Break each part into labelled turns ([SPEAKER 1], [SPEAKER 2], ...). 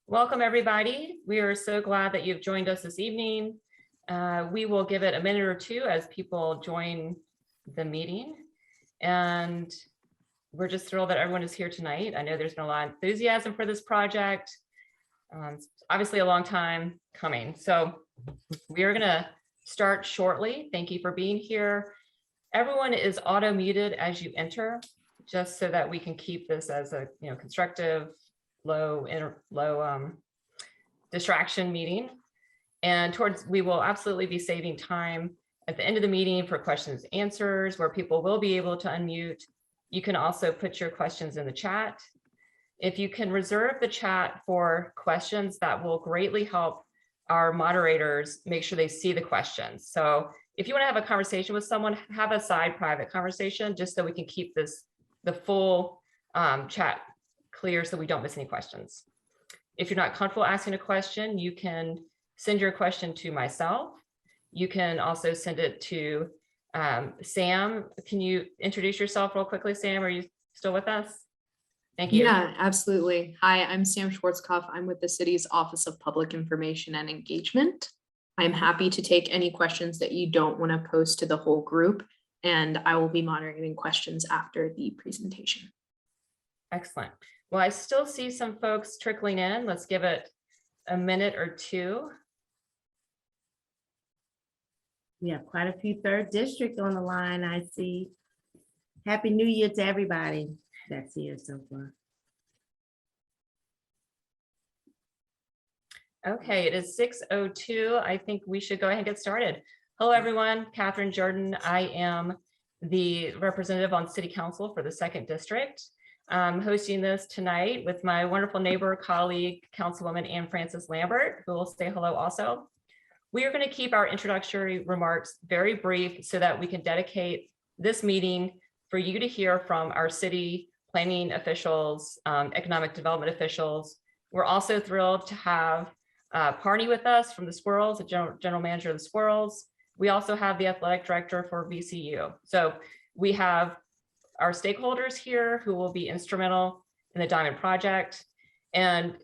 [SPEAKER 1] Welcome, everybody. We are so glad that you've joined us this evening. We will give it a minute or two as people join the meeting. And we're just thrilled that everyone is here tonight. I know there's been a lot of enthusiasm for this project. It's obviously a long time coming. So we are going to start shortly. Thank you for being here. Everyone is auto muted as you enter, just so that we can keep this as a constructive, low distraction meeting. And we will absolutely be saving time at the end of the meeting for questions and answers, where people will be able to unmute. You can also put your questions in the chat. If you can reserve the chat for questions, that will greatly help our moderators make sure they see the questions. So if you want to have a conversation with someone, have a side private conversation, just so we can keep the full chat clear so we don't miss any questions. If you're not comfortable asking a question, you can send your question to myself. You can also send it to Sam. Can you introduce yourself real quickly, Sam? Are you still with us? Thank you.
[SPEAKER 2] Yeah, absolutely. Hi, I'm Sam Schwarzkopf. I'm with the city's Office of Public Information and Engagement. I'm happy to take any questions that you don't want to post to the whole group, and I will be moderating questions after the presentation.
[SPEAKER 1] Excellent. Well, I still see some folks trickling in. Let's give it a minute or two.
[SPEAKER 3] We have quite a few third district on the line, I see. Happy New Year to everybody that's here so far.
[SPEAKER 1] Okay, it is 6:02. I think we should go ahead and get started. Hello, everyone. Catherine Jordan. I am the representative on City Council for the 2nd District. I'm hosting this tonight with my wonderful neighbor, colleague, Councilwoman Ann Francis Lambert, who will say hello also. We are going to keep our introductory remarks very brief so that we can dedicate this meeting for you to hear from our city planning officials, economic development officials. We're also thrilled to have Parney with us from the Squirrels, the general manager of the Squirrels. We also have the athletic director for VCU. So we have our stakeholders here who will be instrumental in the Diamond Project. And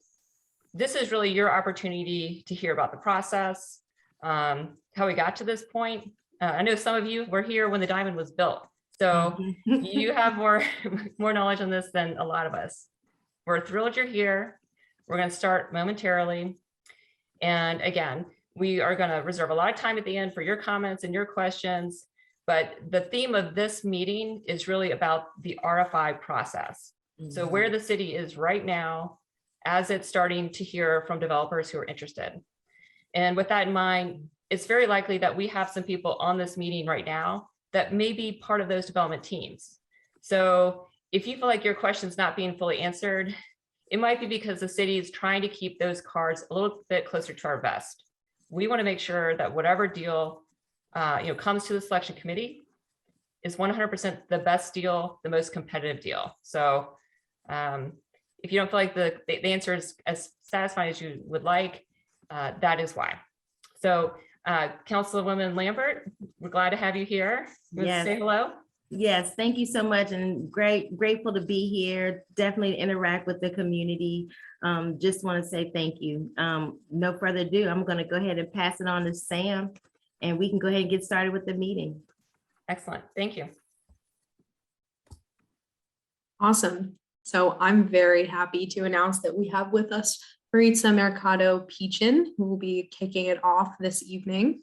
[SPEAKER 1] this is really your opportunity to hear about the process, how we got to this point. I know some of you were here when the Diamond was built. So you have more knowledge on this than a lot of us. We're thrilled you're here. We're going to start momentarily. And again, we are going to reserve a lot of time at the end for your comments and your questions. But the theme of this meeting is really about the RFI process. So where the city is right now, as it's starting to hear from developers who are interested. And with that in mind, it's very likely that we have some people on this meeting right now that may be part of those development teams. So if you feel like your question's not being fully answered, it might be because the city is trying to keep those cards a little bit closer to our vest. We want to make sure that whatever deal comes to the selection committee is 100% the best deal, the most competitive deal. So if you don't feel like the answer is as satisfying as you would like, that is why. So Councilwoman Lambert, we're glad to have you here.
[SPEAKER 3] Yes.
[SPEAKER 1] Say hello.
[SPEAKER 3] Yes, thank you so much, and grateful to be here. Definitely interact with the community. Just want to say thank you. No further ado, I'm going to go ahead and pass it on to Sam, and we can go ahead and get started with the meeting.
[SPEAKER 1] Excellent, thank you.
[SPEAKER 2] Awesome. So I'm very happy to announce that we have with us Maritza Mercado-Peachin, who will be kicking it off this evening.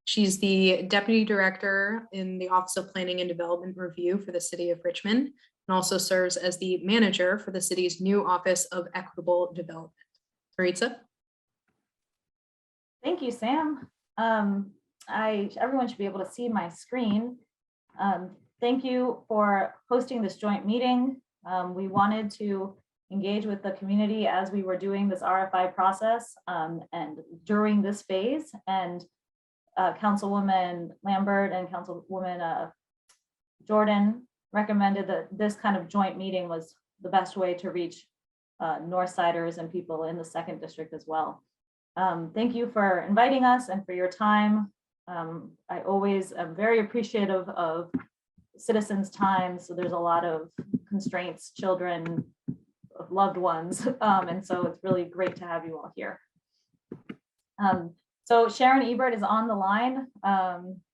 [SPEAKER 2] She's the Deputy Director in the Office of Planning and Development Review for the City of Richmond, and also serves as the manager for the city's new Office of Equitable Development. Maritza?
[SPEAKER 4] Thank you, Sam. Everyone should be able to see my screen. Thank you for hosting this joint meeting. We wanted to engage with the community as we were doing this RFI process and during this phase. And Councilwoman Lambert and Councilwoman Jordan recommended that this kind of joint meeting was the best way to reach Northsiders and people in the 2nd District as well. Thank you for inviting us and for your time. I always am very appreciative of citizens' time. So there's a lot of constraints, children, loved ones. And so it's really great to have you all here. So Sharon Ebert is on the line,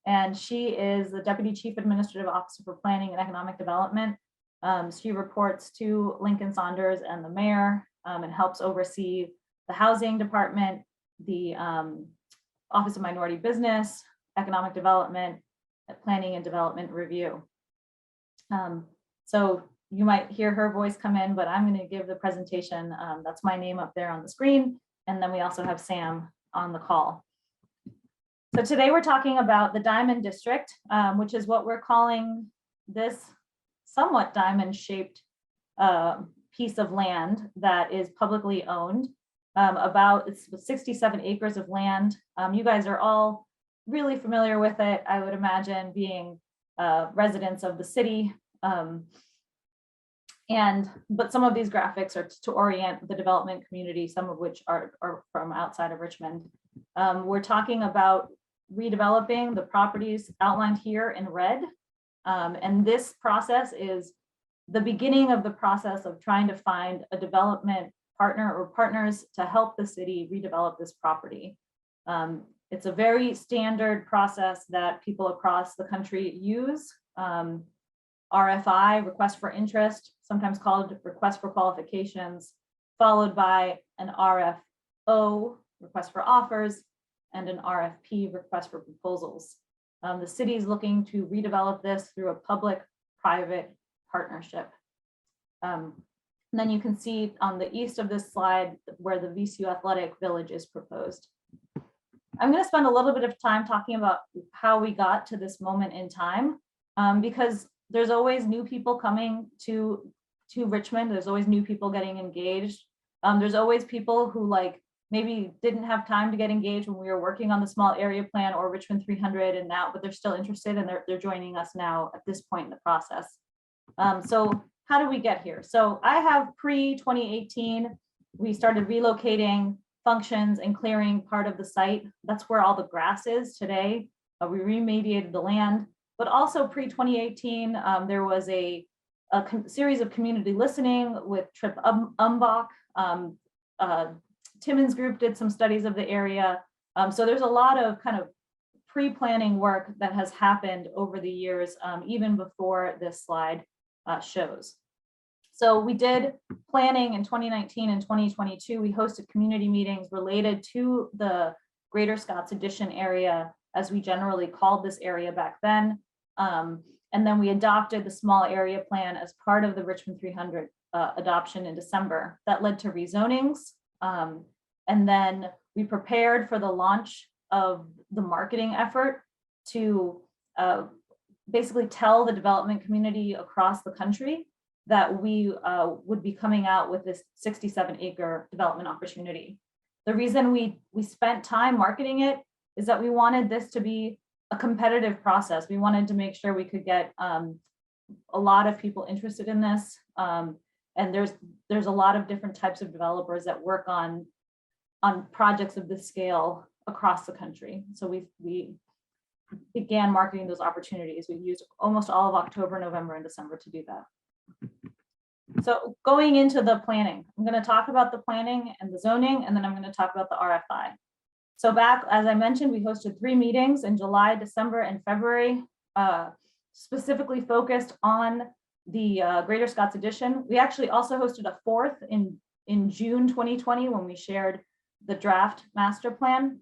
[SPEAKER 4] and she is the Deputy Chief Administrative Officer for Planning and Economic Development. She reports to Lincoln Saunders and the mayor, and helps oversee the housing department, the Office of Minority Business, Economic Development, Planning and Development Review. So you might hear her voice come in, but I'm going to give the presentation. That's my name up there on the screen. And then we also have Sam on the call. So today we're talking about the Diamond District, which is what we're calling this somewhat diamond-shaped piece of land that is publicly owned. It's 67 acres of land. You guys are all really familiar with it, I would imagine, being residents of the city. But some of these graphics are to orient the development community, some of which are from outside of Richmond. We're talking about redeveloping the properties outlined here in red. And this process is the beginning of the process of trying to find a development partner or partners to help the city redevelop this property. It's a very standard process that people across the country use. RFI, request for interest, sometimes called request for qualifications, followed by an RFO, request for offers, and an RFP, request for proposals. The city is looking to redevelop this through a public-private partnership. And then you can see on the east of this slide where the VCU Athletic Village is proposed. I'm going to spend a little bit of time talking about how we got to this moment in time, because there's always new people coming to Richmond. There's always new people getting engaged. There's always people who maybe didn't have time to get engaged when we were working on the small area plan or Richmond 300 and now, but they're still interested and they're joining us now at this point in the process. So how do we get here? So I have pre-2018, we started relocating functions and clearing part of the site. That's where all the grass is today. We remediated the land, but also pre-2018, there was a series of community listening with Trip Umbach. Timmons Group did some studies of the area. So there's a lot of kind of pre-planning work that has happened over the years, even before this slide shows. So we did planning in 2019 and 2022. We hosted community meetings related to the Greater Scots Addition area, as we generally called this area back then. And then we adopted the small area plan as part of the Richmond 300 adoption in December. That led to rezonings. And then we prepared for the launch of the marketing effort to basically tell the development community across the country that we would be coming out with this 67-acre development opportunity. The reason we spent time marketing it is that we wanted this to be a competitive process. We wanted to make sure we could get a lot of people interested in this. And there's a lot of different types of developers that work on projects of this scale across the country. So we began marketing those opportunities. We used almost all of October, November, and December to do that. So going into the planning, I'm going to talk about the planning and the zoning, and then I'm going to talk about the RFI. So back, as I mentioned, we hosted 3 meetings in July, December, and February, specifically focused on the Greater Scots Addition. We actually also hosted a 4th in June 2020 when we shared the draft master plan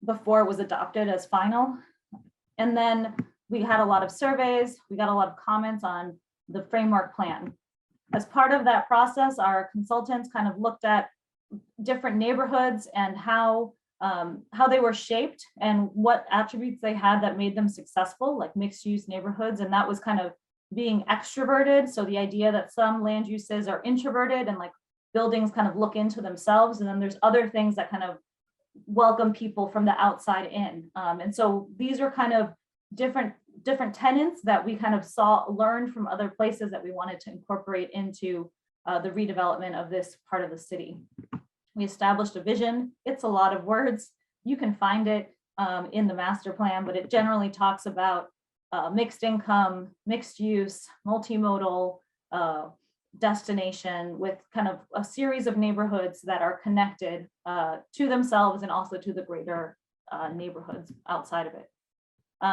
[SPEAKER 4] before it was adopted as final. And then we had a lot of surveys. We got a lot of comments on the framework plan. As part of that process, our consultants kind of looked at different neighborhoods and how they were shaped and what attributes they had that made them successful, like mixed use neighborhoods. And that was kind of being extroverted. So the idea that some land uses are introverted and like buildings kind of look into themselves. And then there's other things that kind of welcome people from the outside in. And so these are kind of different tenets that we kind of learned from other places that we wanted to incorporate into the redevelopment of this part of the city. We established a vision. It's a lot of words. You can find it in the master plan, but it generally talks about mixed income, mixed use, multimodal, destination with kind of a series of neighborhoods that are connected to themselves and also to the greater neighborhoods outside of it.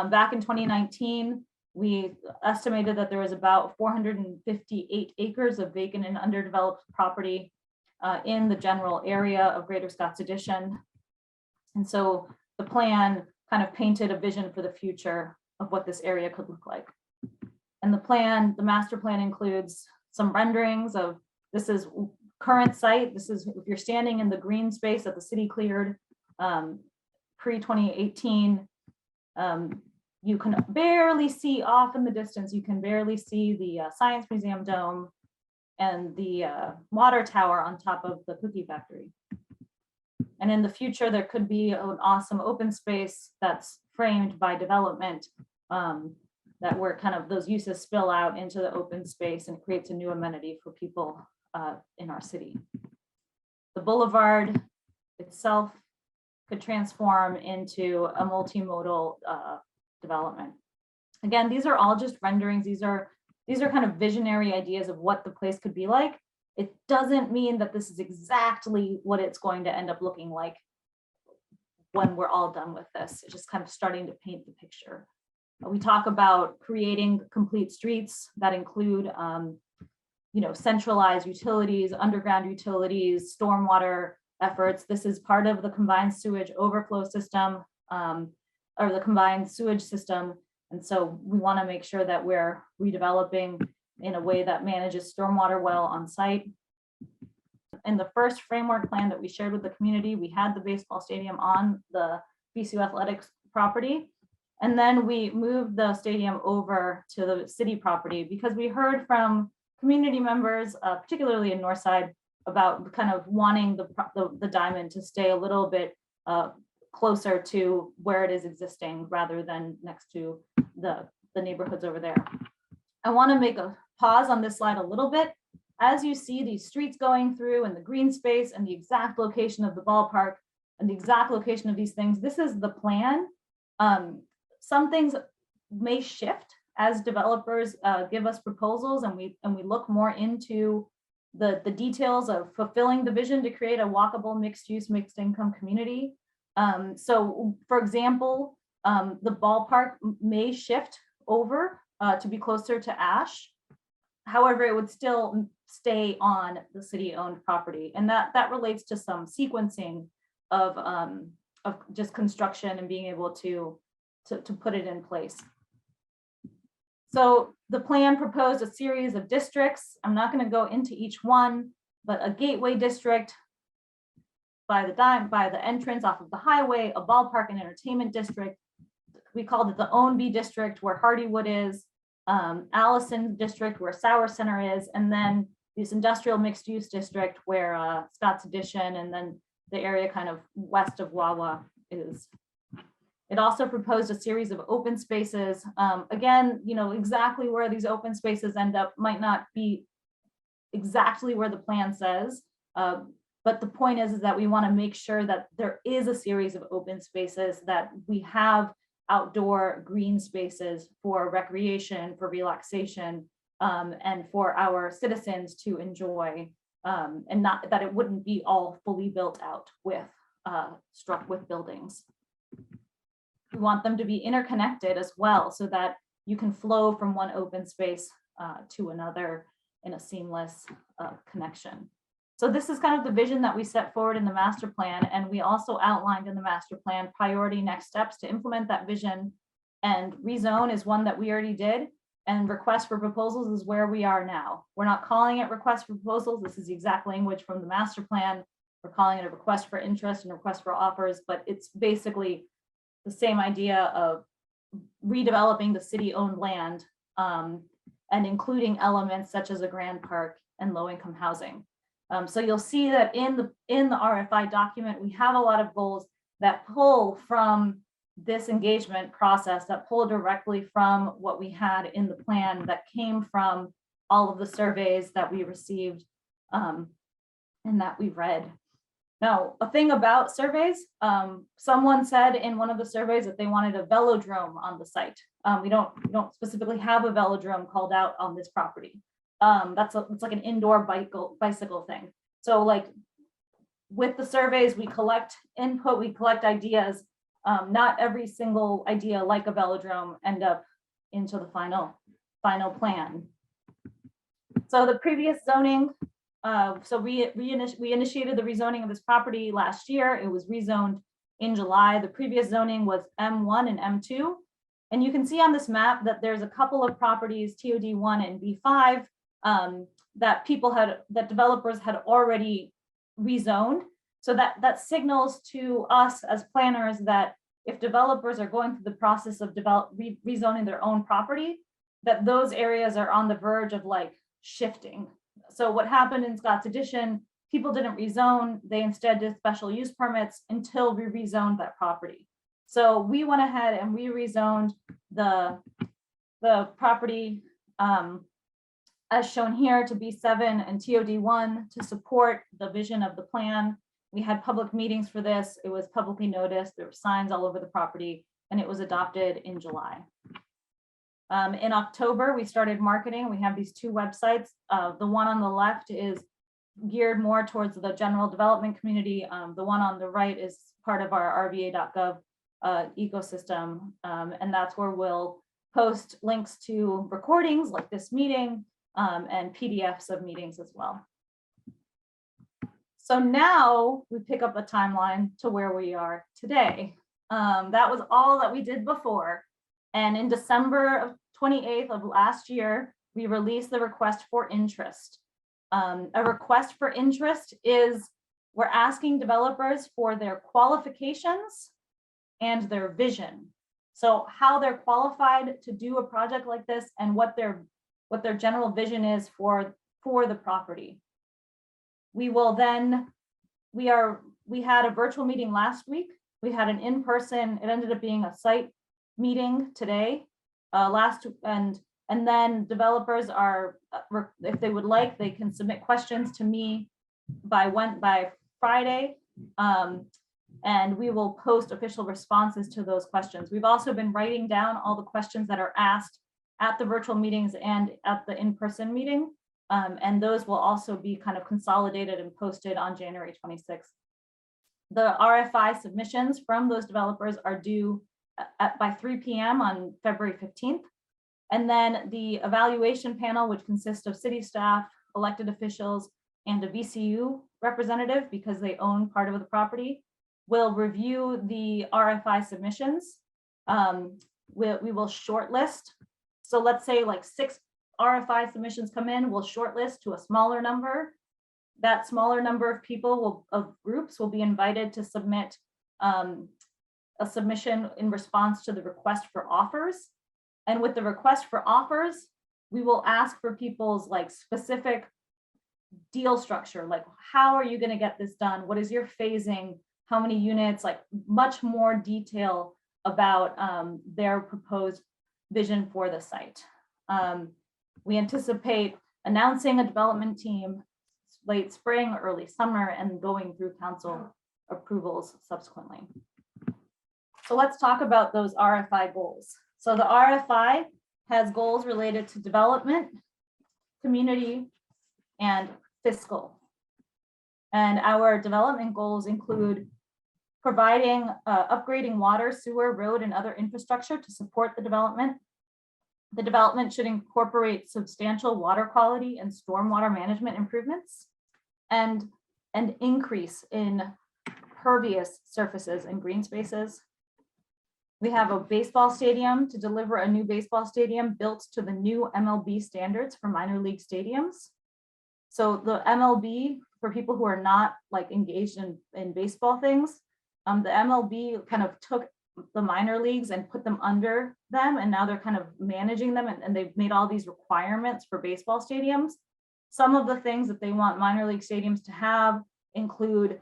[SPEAKER 4] Back in 2019, we estimated that there was about 458 acres of vacant and underdeveloped property in the general area of Greater Scott's Addition. And so the plan kind of painted a vision for the future of what this area could look like. And the master plan includes some renderings of, this is current site. This is, if you're standing in the green space that the city cleared pre-2018, you can barely see off in the distance, you can barely see the Science Museum dome and the water tower on top of the cookie factory. And in the future, there could be an awesome open space that's framed by development that where kind of those uses spill out into the open space and creates a new amenity for people in our city. The boulevard itself could transform into a multimodal development. Again, these are all just renderings. These are kind of visionary ideas of what the place could be like. It doesn't mean that this is exactly what it's going to end up looking like when we're all done with this. It's just kind of starting to paint the picture. We talk about creating complete streets that include, centralized utilities, underground utilities, stormwater efforts. This is part of the combined sewage overflow system, or the combined sewage system. And so we want to make sure that we're redeveloping in a way that manages stormwater well on site. In the first framework plan that we shared with the community, we had the baseball stadium on the VCU Athletics property. And then we moved the stadium over to the city property because we heard from community members, particularly in Northside, about kind of wanting the diamond to stay a little bit closer to where it is existing rather than next to the neighborhoods over there. I want to make a pause on this slide a little bit. As you see these streets going through and the green space and the exact location of the ballpark and the exact location of these things, this is the plan. Some things may shift as developers give us proposals and we look more into the details of fulfilling the vision to create a walkable mixed-use, mixed-income community. So, for example, the ballpark may shift over to be closer to Ash. However, it would still stay on the city-owned property, and that relates to some sequencing of just construction and being able to put it in place. So the plan proposed a series of districts. I'm not going to go into each one, but a gateway district by the entrance off of the highway, a ballpark and entertainment district. We called it the Ownby district where Hardywood is, Allison district where Sauer Center is, and then this industrial mixed use district where Scott's Addition and then the area kind of west of Wawa is. It also proposed a series of open spaces. Again, exactly where these open spaces end up might not be exactly where the plan says, but the point is that we want to make sure that there is a series of open spaces, that we have outdoor green spaces for recreation, for relaxation, and for our citizens to enjoy, and not that it wouldn't be all fully built out with struck with buildings. We want them to be interconnected as well so that you can flow from one open space to another in a seamless connection. So this is kind of the vision that we set forward in the master plan, and we also outlined in the master plan priority next steps to implement that vision. And rezone is one that we already did, and request for proposals is where we are now. We're not calling it request for proposals. This is the exact language from the master plan. We're calling it a request for interest and request for offers, but it's basically the same idea of redeveloping the city-owned land and including elements such as a grand park and low-income housing. So you'll see that in the RFI document, we have a lot of goals that pull from this engagement process, that pull directly from what we had in the plan, that came from all of the surveys that we received and that we read. Now, a thing about surveys, someone said in one of the surveys that they wanted a velodrome on the site. We don't specifically have a velodrome called out on this property. it's like an indoor bicycle thing. So like with the surveys, we collect input, we collect ideas. Not every single idea like a velodrome end up into the final plan. So the previous zoning, we initiated the rezoning of this property last year. It was rezoned in July. The previous zoning was M1 and M2. And you can see on this map that there's a couple of properties, TOD1 and B5, that developers had already rezoned. So that signals to us as planners that if developers are going through the process of rezoning their own property, that those areas are on the verge of like shifting. So what happened in Scott's Addition, people didn't rezone, they instead did special use permits until we rezoned that property. So we went ahead and we rezoned the property as shown here to B7 and TOD1 to support the vision of the plan. We had public meetings for this. It was publicly noticed. There were signs all over the property, and it was adopted in July. In October, we started marketing. We have these two websites. The one on the left is geared more towards the general development community. The one on the right is part of our rva.gov ecosystem. And that's where we'll post links to recordings like this meeting and PDFs of meetings as well. So now we pick up a timeline to where we are today. That was all that we did before. And in December of 28th of last year, we released the request for interest. A request for interest is we're asking developers for their qualifications and their vision. So how they're qualified to do a project like this and what their general vision is for the property. We will then, we had a virtual meeting last week. We had an in-person, it ended up being a site meeting today, and then developers are, if they would like, they can submit questions to me by Friday, and we will post official responses to those questions. We've also been writing down all the questions that are asked at the virtual meetings and at the in-person meeting, and those will also be kind of consolidated and posted on January 26th. The RFI submissions from those developers are due by 3 p.m. on February 15th. And then the evaluation panel, which consists of city staff, elected officials, and a VCU representative, because they own part of the property, will review the RFI submissions. We will shortlist. So let's say like 6 RFI submissions come in, we'll shortlist to a smaller number. That smaller number of people of groups will be invited to submit a submission in response to the request for offers. And with the request for offers, we will ask for people's like specific deal structure, like how are you going to get this done? What is your phasing? How many units? Like much more detail about their proposed vision for the site. We anticipate announcing a development team late spring, early summer, and going through council approvals subsequently. So let's talk about those RFI goals. So the RFI has goals related to development, community, and fiscal. And our development goals include providing, upgrading water, sewer, road, and other infrastructure to support the development. The development should incorporate substantial water quality and stormwater management improvements, and an increase in pervious surfaces and green spaces. We have a baseball stadium to deliver a new baseball stadium built to the new MLB standards for minor league stadiums. So the MLB, for people who are not like engaged in baseball things, the MLB kind of took the minor leagues and put them under them, and now they're kind of managing them, and they've made all these requirements for baseball stadiums. Some of the things that they want minor league stadiums to have include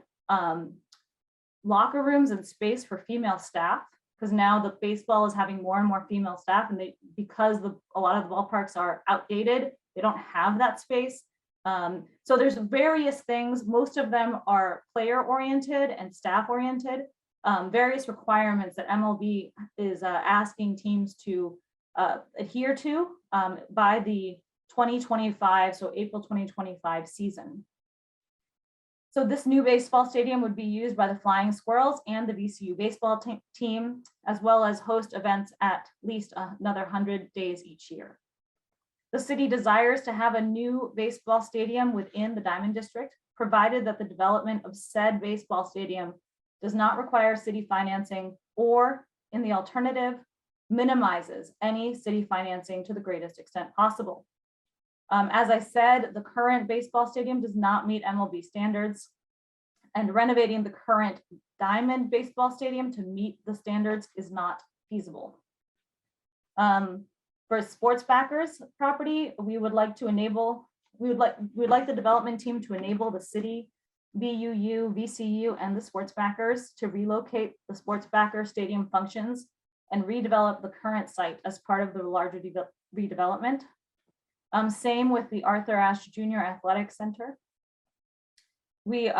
[SPEAKER 4] locker rooms and space for female staff, because now the baseball is having more and more female staff, and because a lot of the ballparks are outdated, they don't have that space. So there's various things. Most of them are player oriented and staff oriented. Various requirements that MLB is asking teams to adhere to by the 2025, so April 2025 season. So this new baseball stadium would be used by the Flying Squirrels and the VCU baseball team, as well as host events at least another 100 days each year. The city desires to have a new baseball stadium within the Diamond District, provided that the development of said baseball stadium does not require city financing, or in the alternative, minimizes any city financing to the greatest extent possible. As I said, the current baseball stadium does not meet MLB standards, and renovating the current Diamond baseball stadium to meet the standards is not feasible. For sports backers property, we would like the development team to enable the city, BUU, VCU, and the sports backers to relocate the sports backer stadium functions and redevelop the current site as part of the larger redevelopment. Same with the Arthur Ashe Junior Athletic Center. We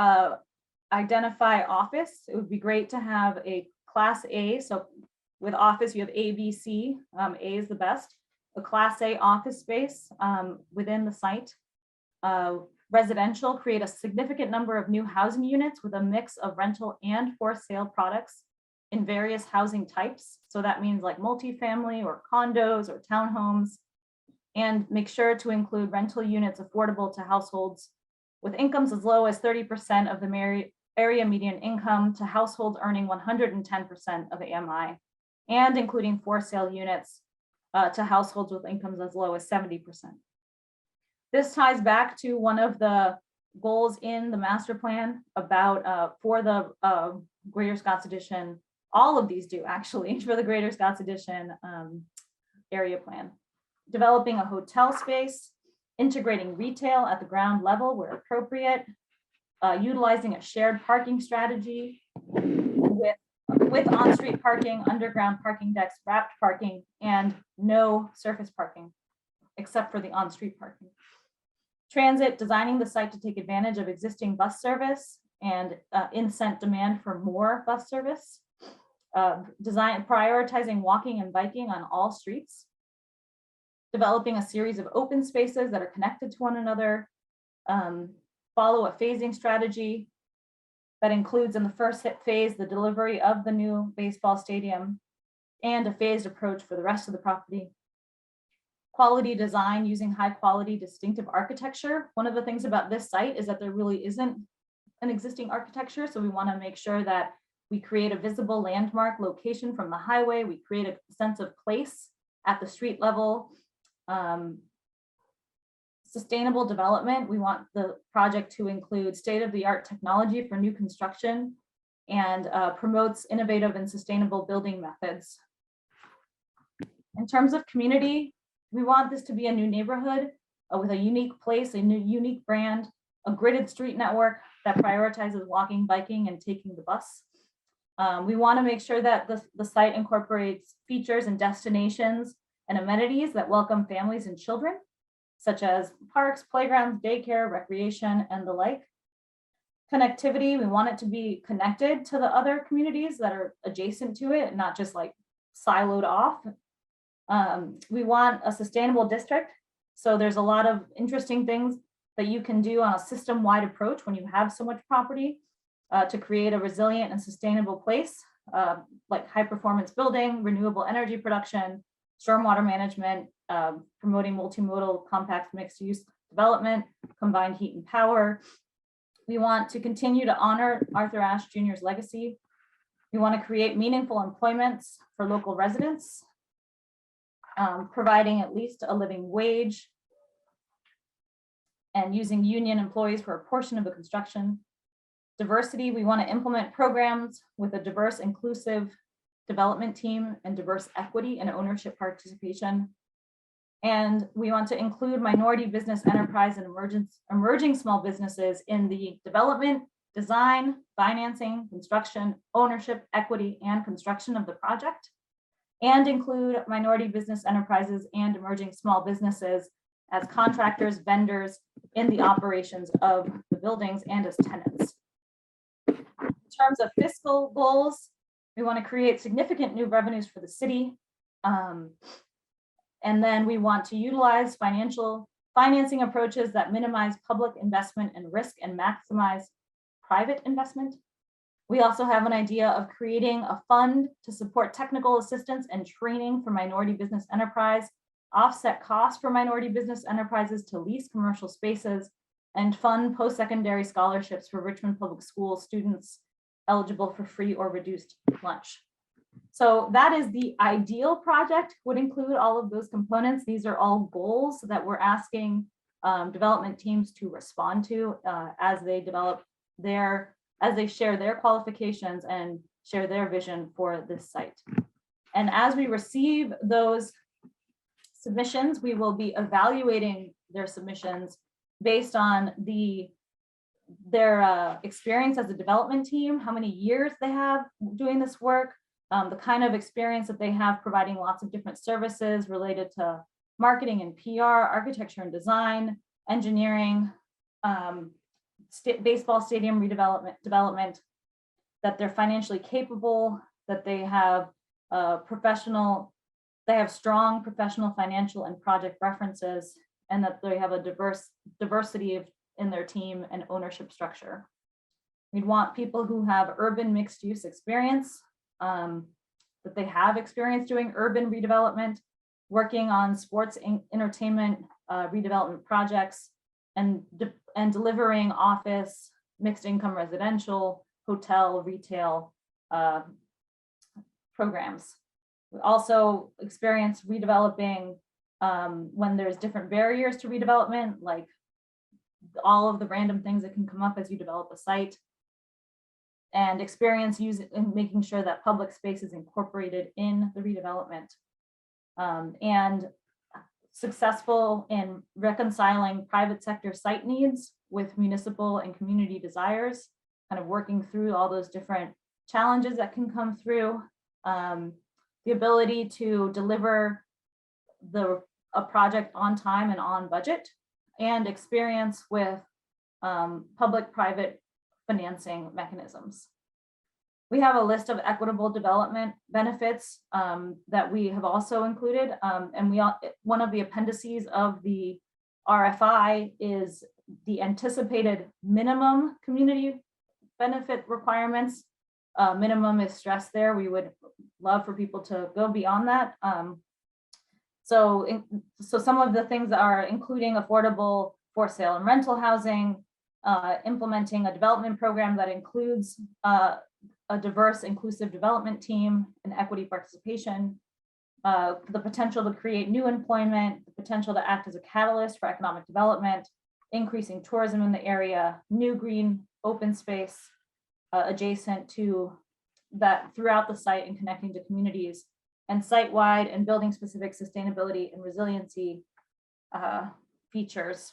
[SPEAKER 4] identify office. It would be great to have a class A. So with office, you have A, B, C. A is the best. A class A office space within the site. Residential, create a significant number of new housing units with a mix of rental and for sale products in various housing types. So that means like multifamily or condos or townhomes. And make sure to include rental units affordable to households with incomes as low as 30% of the area median income to households earning 110% of AMI, and including for sale units to households with incomes as low as 70%. This ties back to one of the goals in the master plan about for the Greater Scotts Addition. All of these do actually for the Greater Scotts Addition area plan. Developing a hotel space, integrating retail at the ground level where appropriate, utilizing a shared parking strategy with on-street parking, underground parking decks, wrapped parking, and no surface parking, except for the on-street parking. Transit, designing the site to take advantage of existing bus service and incent demand for more bus service. Prioritizing walking and biking on all streets. Developing a series of open spaces that are connected to one another. Follow a phasing strategy that includes in the first phase the delivery of the new baseball stadium and a phased approach for the rest of the property. Quality design using high quality distinctive architecture. One of the things about this site is that there really isn't an existing architecture, so we want to make sure that we create a visible landmark location from the highway. We create a sense of place at the street level. Sustainable development. We want the project to include state-of-the-art technology for new construction and promotes innovative and sustainable building methods. In terms of community, we want this to be a new neighborhood with a unique place, a new unique brand, a gridded street network that prioritizes walking, biking, and taking the bus. We want to make sure that the site incorporates features and destinations and amenities that welcome families and children, such as parks, playgrounds, daycare, recreation, and the like. Connectivity, we want it to be connected to the other communities that are adjacent to it, not just like siloed off. We want a sustainable district. So there's a lot of interesting things that you can do on a system-wide approach when you have so much property to create a resilient and sustainable place, like high performance building, renewable energy production, stormwater management, promoting multimodal compact mixed use development, combined heat and power. We want to continue to honor Arthur Ashe Jr.'s legacy. We want to create meaningful employments for local residents, providing at least a living wage, and using union employees for a portion of the construction. Diversity, we want to implement programs with a diverse, inclusive development team and diverse equity and ownership participation. And we want to include minority business enterprise and emerging small businesses in the development, design, financing, construction, ownership, equity, and construction of the project, and include minority business enterprises and emerging small businesses as contractors, vendors in the operations of the buildings and as tenants. In terms of fiscal goals, we want to create significant new revenues for the city. And then we want to utilize financial financing approaches that minimize public investment and risk and maximize private investment. We also have an idea of creating a fund to support technical assistance and training for minority business enterprise, offset costs for minority business enterprises to lease commercial spaces, and fund post-secondary scholarships for Richmond Public Schools students eligible for free or reduced lunch. So that is the ideal project, would include all of those components. These are all goals that we're asking development teams to respond to as they develop as they share their qualifications and share their vision for this site. And as we receive those submissions, we will be evaluating their submissions based on their experience as a development team, how many years they have doing this work, the kind of experience that they have providing lots of different services related to marketing and PR, architecture and design, engineering, baseball stadium development, that they're financially capable, that they have strong professional, financial, and project references, and that they have a diversity in their team and ownership structure. We'd want people who have urban mixed use experience, that they have experience doing urban redevelopment, working on sports entertainment redevelopment projects, and delivering office, mixed income residential, hotel, retail programs. We also experience redeveloping when there's different barriers to redevelopment, like all of the random things that can come up as you develop a site, and experience making sure that public space is incorporated in the redevelopment, and successful in reconciling private sector site needs with municipal and community desires, kind of working through all those different challenges that can come through, the ability to deliver a project on time and on budget, and experience with public-private financing mechanisms. We have a list of equitable development benefits that we have also included, and one of the appendices of the RFI is the anticipated minimum community benefit requirements. Minimum is stressed there. We would love for people to go beyond that. So some of the things are including affordable for sale and rental housing, implementing a development program that includes a diverse, inclusive development team and equity participation, the potential to create new employment, the potential to act as a catalyst for economic development, increasing tourism in the area, new green open space adjacent to that throughout the site and connecting to communities, and site-wide and building-specific sustainability and resiliency features.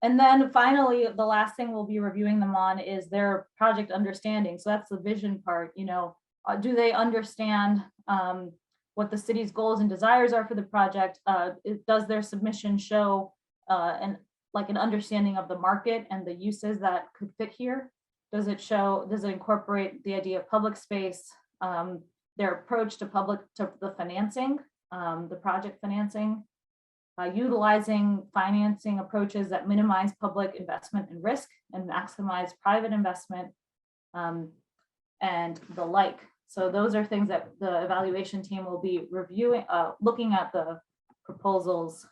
[SPEAKER 4] And then finally, the last thing we'll be reviewing them on is their project understanding. So that's the vision part. Do they understand what the city's goals and desires are for the project? Does their submission show an understanding of the market and the uses that could fit here? Does it incorporate the idea of public space, their approach to the financing, the project financing, utilizing financing approaches that minimize public investment and risk and maximize private investment, and the like. So those are things that the evaluation team will be reviewing, looking at the proposals,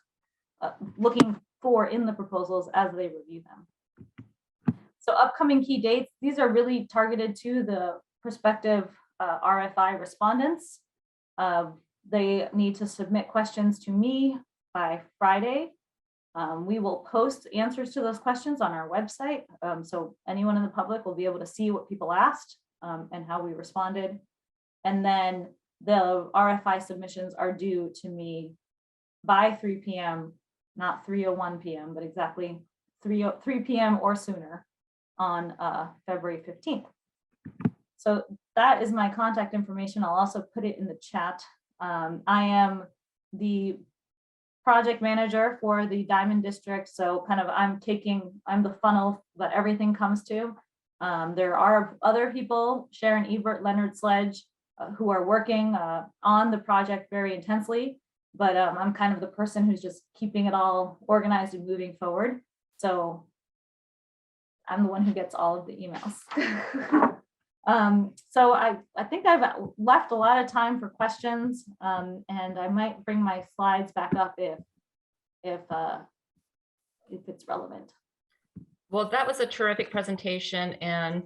[SPEAKER 4] looking for in the proposals as they review them. So upcoming key dates, these are really targeted to the prospective RFI respondents. They need to submit questions to me by Friday. We will post answers to those questions on our website. So anyone in the public will be able to see what people asked and how we responded. And then the RFI submissions are due to me by 3 p.m., not 3:01 p.m., but exactly 3 p.m. or sooner on February 15th. So that is my contact information. I'll also put it in the chat. I am the project manager for the Diamond District. So kind of I'm the funnel that everything comes to. There are other people, Sharon Ebert, Leonard Sledge, who are working on the project very intensely. but I'm kind of the person who's just keeping it all organized and moving forward. So I'm the one who gets all of the emails. So I think I've left a lot of time for questions, and I might bring my slides back up if it's relevant.
[SPEAKER 1] Well, that was a terrific presentation. And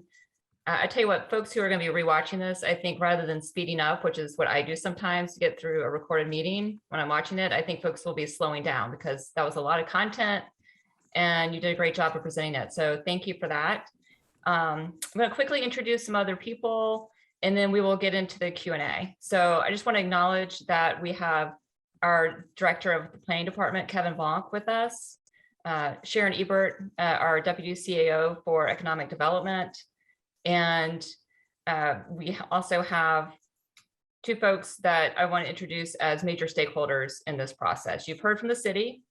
[SPEAKER 1] I tell you what, folks who are going to be rewatching this, I think rather than speeding up, which is what I do sometimes to get through a recorded meeting when I'm watching it, I think folks will be slowing down because that was a lot of content and you did a great job of presenting it. So thank you for that. I'm going to quickly introduce some other people and then we will get into the Q&A. So I just want to acknowledge that we have our director of the planning department, Kevin Blanc, with us. Sharon Ebert, our deputy CAO for economic development. And we also have two folks that I want to introduce as major stakeholders in this process. You've heard from the city,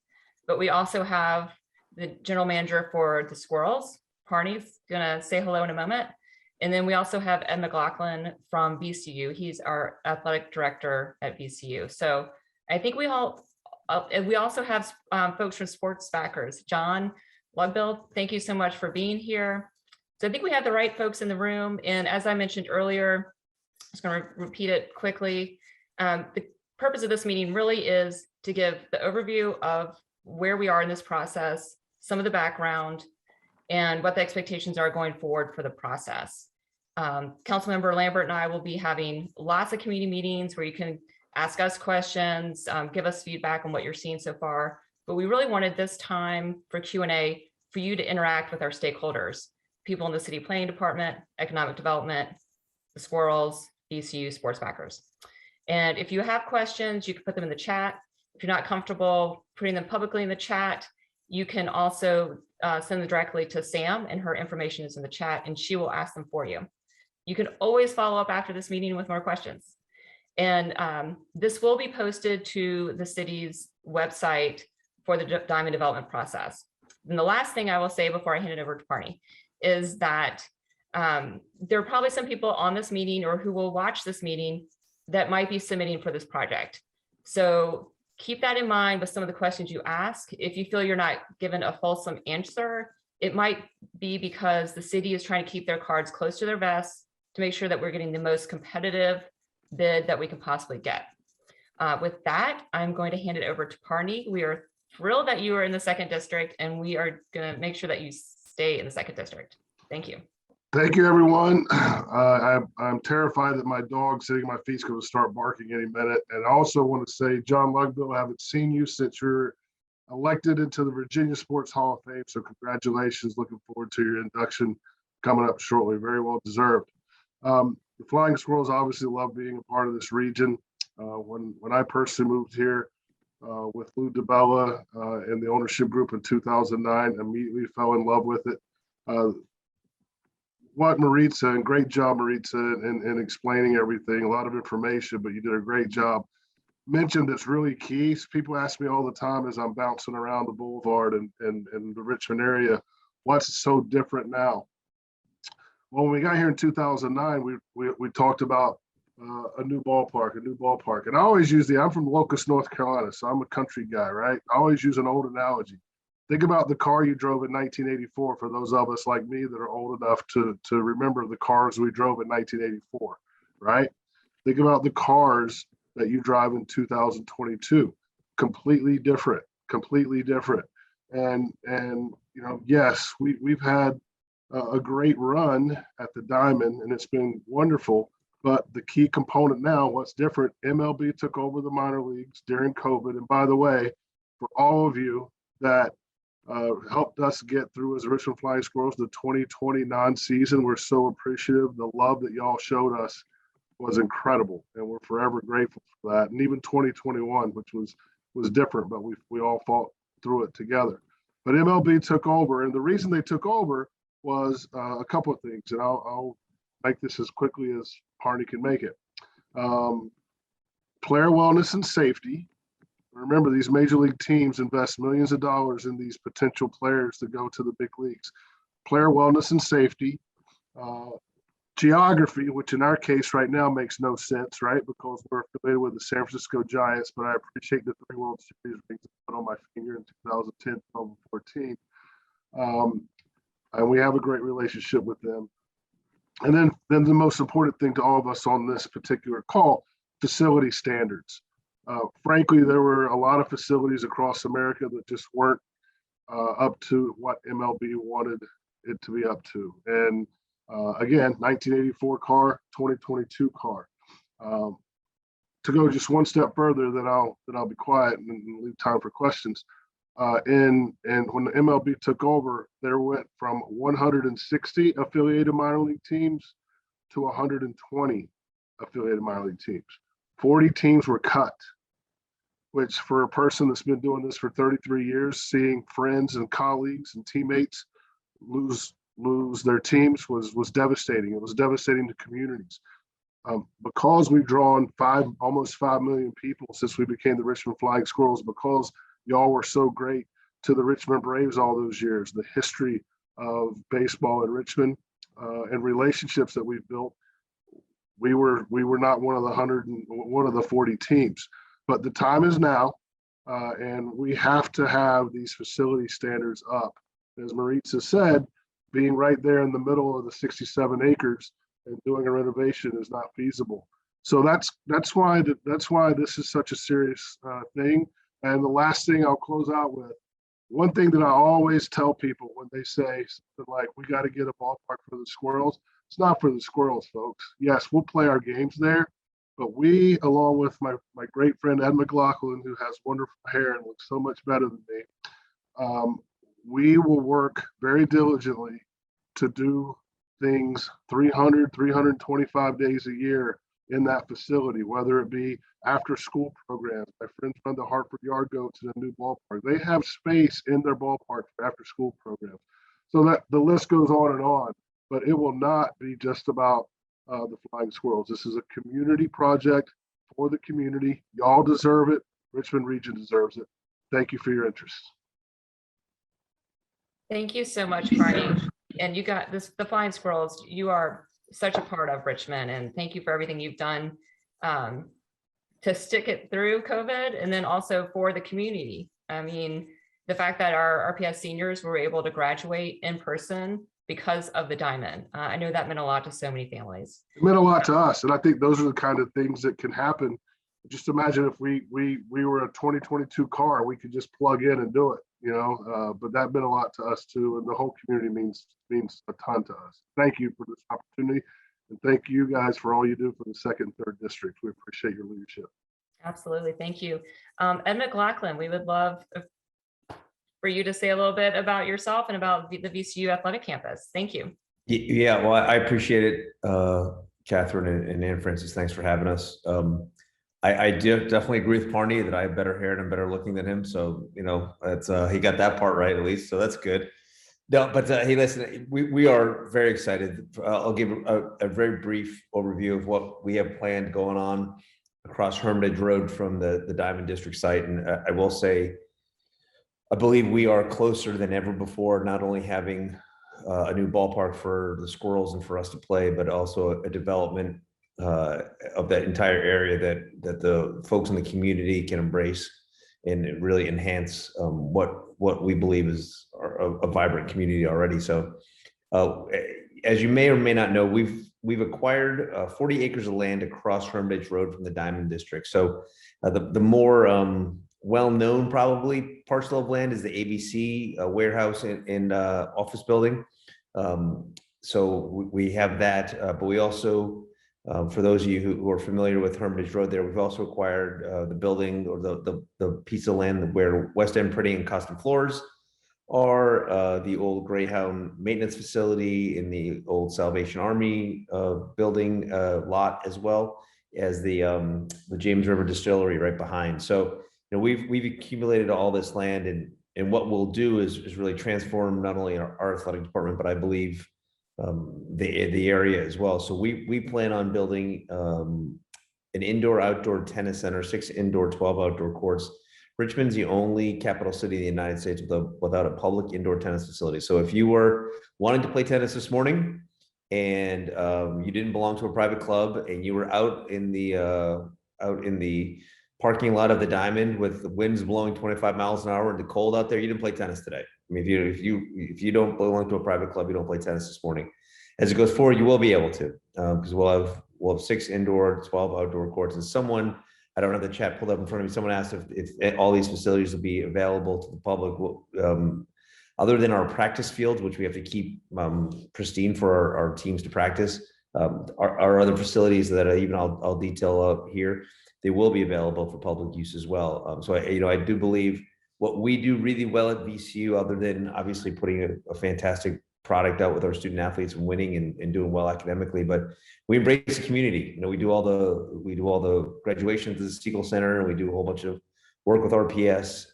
[SPEAKER 1] but we also have the general manager for the squirrels. Parney's gonna say hello in a moment. And then we also have Ed McLaughlin from VCU. He's our athletic director at VCU. So I think we also have folks from sports backers. John Lugbill, thank you so much for being here. So I think we have the right folks in the room. And as I mentioned earlier, I'm just going to repeat it quickly. The purpose of this meeting really is to give the overview of where we are in this process, some of the background, and what the expectations are going forward for the process. Councilmember Lambert and I will be having lots of community meetings where you can ask us questions, give us feedback on what you're seeing so far. But we really wanted this time for Q&A for you to interact with our stakeholders, people in the city planning department, economic development, the squirrels, VCU, sports backers. And if you have questions, you can put them in the chat. If you're not comfortable putting them publicly in the chat, you can also send them directly to Sam, and her information is in the chat and she will ask them for you. You can always follow up after this meeting with more questions. And this will be posted to the city's website for the Diamond development process. And the last thing I will say before I hand it over to Parney is that there are probably some people on this meeting or who will watch this meeting that might be submitting for this project. So keep that in mind with some of the questions you ask. If you feel you're not given a fulsome answer, it might be because the city is trying to keep their cards close to their vest to make sure that we're getting the most competitive bid that we can possibly get. With that, I'm going to hand it over to Parney. We are thrilled that you are in the 2nd district and we are going to make sure that you stay in the 2nd district. Thank you.
[SPEAKER 5] Thank you, everyone. I'm terrified that my dog sitting at my feet is going to start barking any minute. And I also want to say, John Lugbill, I haven't seen you since you're elected into the Virginia Sports Hall of Fame. So congratulations. Looking forward to your induction coming up shortly. Very well deserved. The Flying Squirrels obviously love being a part of this region. When I personally moved here with Lou DeBella and the ownership group in 2009, immediately fell in love with it. What Maritza, and great job, Maritza, in explaining everything, a lot of information, but you did a great job. Mentioned that's really key. People ask me all the time as I'm bouncing around the boulevard and the Richmond area, what's so different now? Well, when we got here in 2009, we talked about a new ballpark. And I always use I'm from Locust, North Carolina, so I'm a country guy, right? I always use an old analogy. Think about the car you drove in 1984 for those of us like me that are old enough to remember the cars we drove in 1984, right? Think about the cars that you drive in 2022. Completely different. And you know, yes, we've had a great run at the Diamond and it's been wonderful, but the key component now, what's different, MLB took over the minor leagues during COVID. And by the way, for all of you that helped us get through as Richmond Flying Squirrels the 2020 non-season, we're so appreciative. The love that y'all showed us was incredible and we're forever grateful for that. And even 2021, which was different, but we all fought through it together. But MLB took over, and the reason they took over was a couple of things, and I'll make this as quickly as Parney can make it. Player wellness and safety. Remember, these major league teams invest millions of dollars in these potential players to go to the big leagues. Player wellness and safety, geography, which in our case right now makes no sense, right? Because we're affiliated with the San Francisco Giants, but I appreciate the 3 World Series rings put on my finger in 2010, 2014. And we have a great relationship with them. And then the most important thing to all of us on this particular call, facility standards. Frankly, there were a lot of facilities across America that just weren't up to what MLB wanted it to be up to. And again, 1984 car, 2022 car. To go just one step further, then I'll be quiet and leave time for questions. And when the MLB took over, there went from 160 affiliated minor league teams to 120 affiliated minor league teams. 40 teams were cut, which for a person that's been doing this for 33 years, seeing friends and colleagues and teammates lose their teams was devastating. It was devastating to communities. Because we've drawn almost 5 million people since we became the Richmond Flying Squirrels, because y'all were so great to the Richmond Braves all those years, the history of baseball in Richmond and relationships that we've built. We were not one of the 40 teams, but the time is now, and we have to have these facility standards up. As Maritza said, being right there in the middle of the 67 acres and doing a renovation is not feasible. So that's why this is such a serious thing. And the last thing I'll close out with, one thing that I always tell people when they say something like, we got to get a ballpark for the Squirrels, it's not for the Squirrels, folks. Yes, we'll play our games there, but we, along with my great friend Ed McLaughlin, who has wonderful hair and looks so much better than me, we will work very diligently to do things 325 days a year in that facility, whether it be after school programs. My friends from the Hartford Yard go to the new ballpark. They have space in their ballpark for after school programs. So that the list goes on, but it will not be just about the Flying Squirrels. This is a community project for the community. Y'all deserve it. Richmond Region deserves it. Thank you for your interest.
[SPEAKER 1] Thank you so much, Marty. And you got this, the Flying Squirrels, you are such a part of Richmond, and thank you for everything you've done to stick it through COVID, and then also for the community. I mean, the fact that our RPS seniors were able to graduate in person because of the diamond. I know that meant a lot to so many families.
[SPEAKER 5] It meant a lot to us, and I think those are the kind of things that can happen. Just imagine if we were a 2022 car, we could just plug in and do it, you know. But that meant a lot to us too, and the whole community means a ton to us. Thank you for this opportunity, and thank you guys for all you do for the 2nd and 3rd districts. We appreciate your leadership.
[SPEAKER 1] Absolutely, thank you. Ed McLaughlin, we would love for you to say a little bit about yourself and about the VCU Athletic Campus. Thank you.
[SPEAKER 6] Yeah, well, I appreciate it, Catherine and Ann Francis. Thanks for having us. I definitely agree with Parney that I have better hair and I'm better looking than him. So, you know, that's he got that part right at least. So that's good. No, but hey, listen, we are very excited. I'll give a very brief overview of what we have planned going on across Hermitage Road from the Diamond District site. And I will say, I believe we are closer than ever before, not only having a new ballpark for the Squirrels and for us to play, but also a development of that entire area that the folks in the community can embrace and really enhance what we believe is a vibrant community already. So as you may or may not know, we've acquired 40 acres of land across Hermitage Road from the Diamond District. So the more well-known probably parcel of land is the ABC warehouse and office building. So we have that, but we also, for those of you who are familiar with Hermitage Road there, we've also acquired the building or the piece of land where West End Printing and Custom Floors are, the old Greyhound maintenance facility in the old Salvation Army building lot, as well as the James River Distillery right behind. So, you know, we've accumulated all this land, and what we'll do is really transform not only our athletic department, but I believe the area as well. So we plan on building an indoor-outdoor tennis center, 6 indoor, 12 outdoor courts. Richmond's the only capital city in the United States without a public indoor tennis facility. So if you were wanting to play tennis this morning, and you didn't belong to a private club, and you were out in the parking lot of the Diamond with the winds blowing 25 miles an hour and the cold out there, you didn't play tennis today. I mean, if you don't belong to a private club, you don't play tennis this morning. As it goes forward, you will be able to, because we'll have 6 indoor, 12 outdoor courts. And someone, I don't have the chat pulled up in front of me, someone asked if all these facilities will be available to the public. Other than our practice fields, which we have to keep pristine for our teams to practice, our other facilities that I'll detail up here, they will be available for public use as well. So I do believe what we do really well at VCU, other than obviously putting a fantastic product out with our student athletes and winning and doing well academically, but we embrace the community. We do all the graduations at the Stakeholder Center, and we do a whole bunch of work with RPS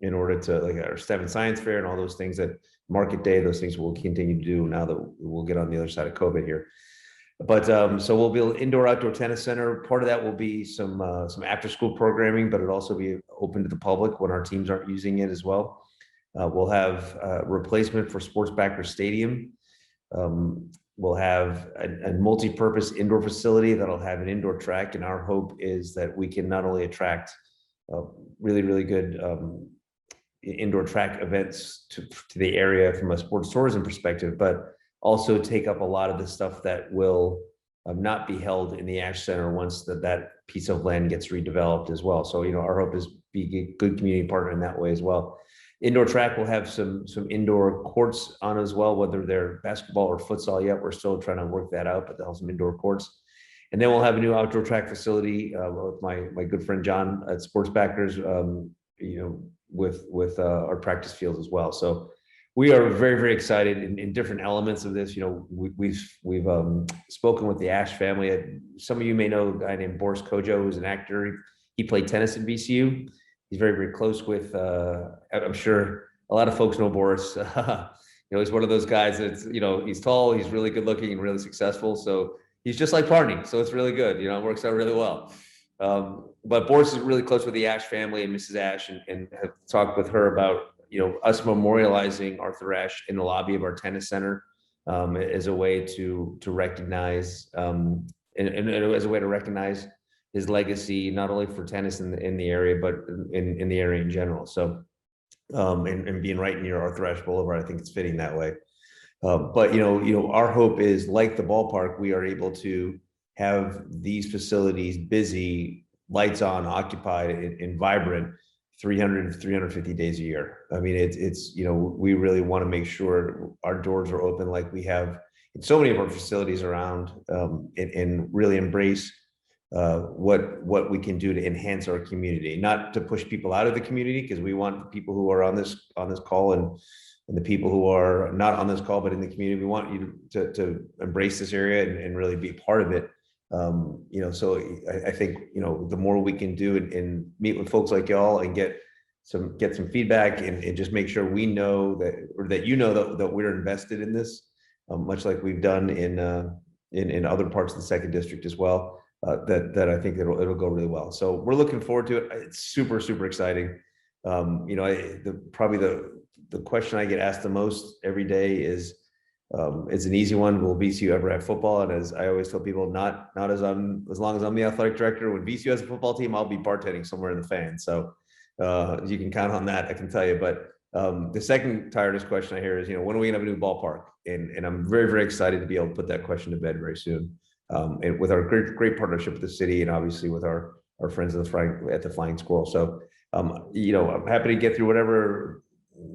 [SPEAKER 6] in order to, like, our STEM and science fair and all those things at Market Day. Those things we'll continue to do now that we'll get on the other side of COVID here. But so we'll build indoor outdoor tennis center. Part of that will be some after school programming, but it'll also be open to the public when our teams aren't using it as well. We'll have replacement for Sports Backer Stadium. We'll have a multi-purpose indoor facility that'll have an indoor track, and our hope is that we can not only attract really, really good indoor track events to the area from a sports tourism perspective, but also take up a lot of the stuff that will not be held in the Ash Center once that piece of land gets redeveloped as well. So, our hope is be a good community partner in that way as well. Indoor track will have some indoor courts on as well, whether they're basketball or futsal yet. We're still trying to work that out, but they'll have some indoor courts. And then we'll have a new outdoor track facility with my good friend John at Sports Backers, with our practice fields as well. So we are very, very excited in different elements of this. We've spoken with the Ash family. Some of you may know a guy named Boris Kojo, who's an actor. He played tennis at VCU. He's very, very close with, I'm sure a lot of folks know Boris. He's one of those guys that's, he's tall, he's really good looking and really successful. So he's just like Barney. So it's really good. It works out really well. But Boris is really close with the Ash family and Mrs. Ash, and have talked with her about, us memorializing Arthur Ashe in the lobby of our tennis center as a way to recognize, and as a way to recognize his legacy, not only for tennis in the area, but in the area in general. So, and being right near Arthur Ashe Boulevard, I think it's fitting that way. But our hope is, like the ballpark, we are able to have these facilities busy, lights on, occupied, and vibrant 300 to 350 days a year. I mean, it's we really want to make sure our doors are open like we have in so many of our facilities around, and really embrace what we can do to enhance our community, not to push people out of the community, because we want the people who are on this call and the people who are not on this call but in the community, we want you to embrace this area and really be a part of it. So I think the more we can do and meet with folks like y'all and get some feedback and just make sure we know that, or that that we're invested in this, much like we've done in other parts of the second district as well. That I think it'll go really well. So we're looking forward to it. It's super, super exciting. Probably the question I get asked the most every day is, it's an easy one. Will VCU ever have football? And as I always tell people, not as long as I'm the athletic director. When VCU has a football team, I'll be bartending somewhere in the fan. So you can count on that, I can tell you. But the second tiredest question I hear is, when are we gonna have a new ballpark? And I'm very, very excited to be able to put that question to bed very soon. And with our great partnership with the city, and obviously with our friends at the Flying Squirrel. So I'm happy to get through whatever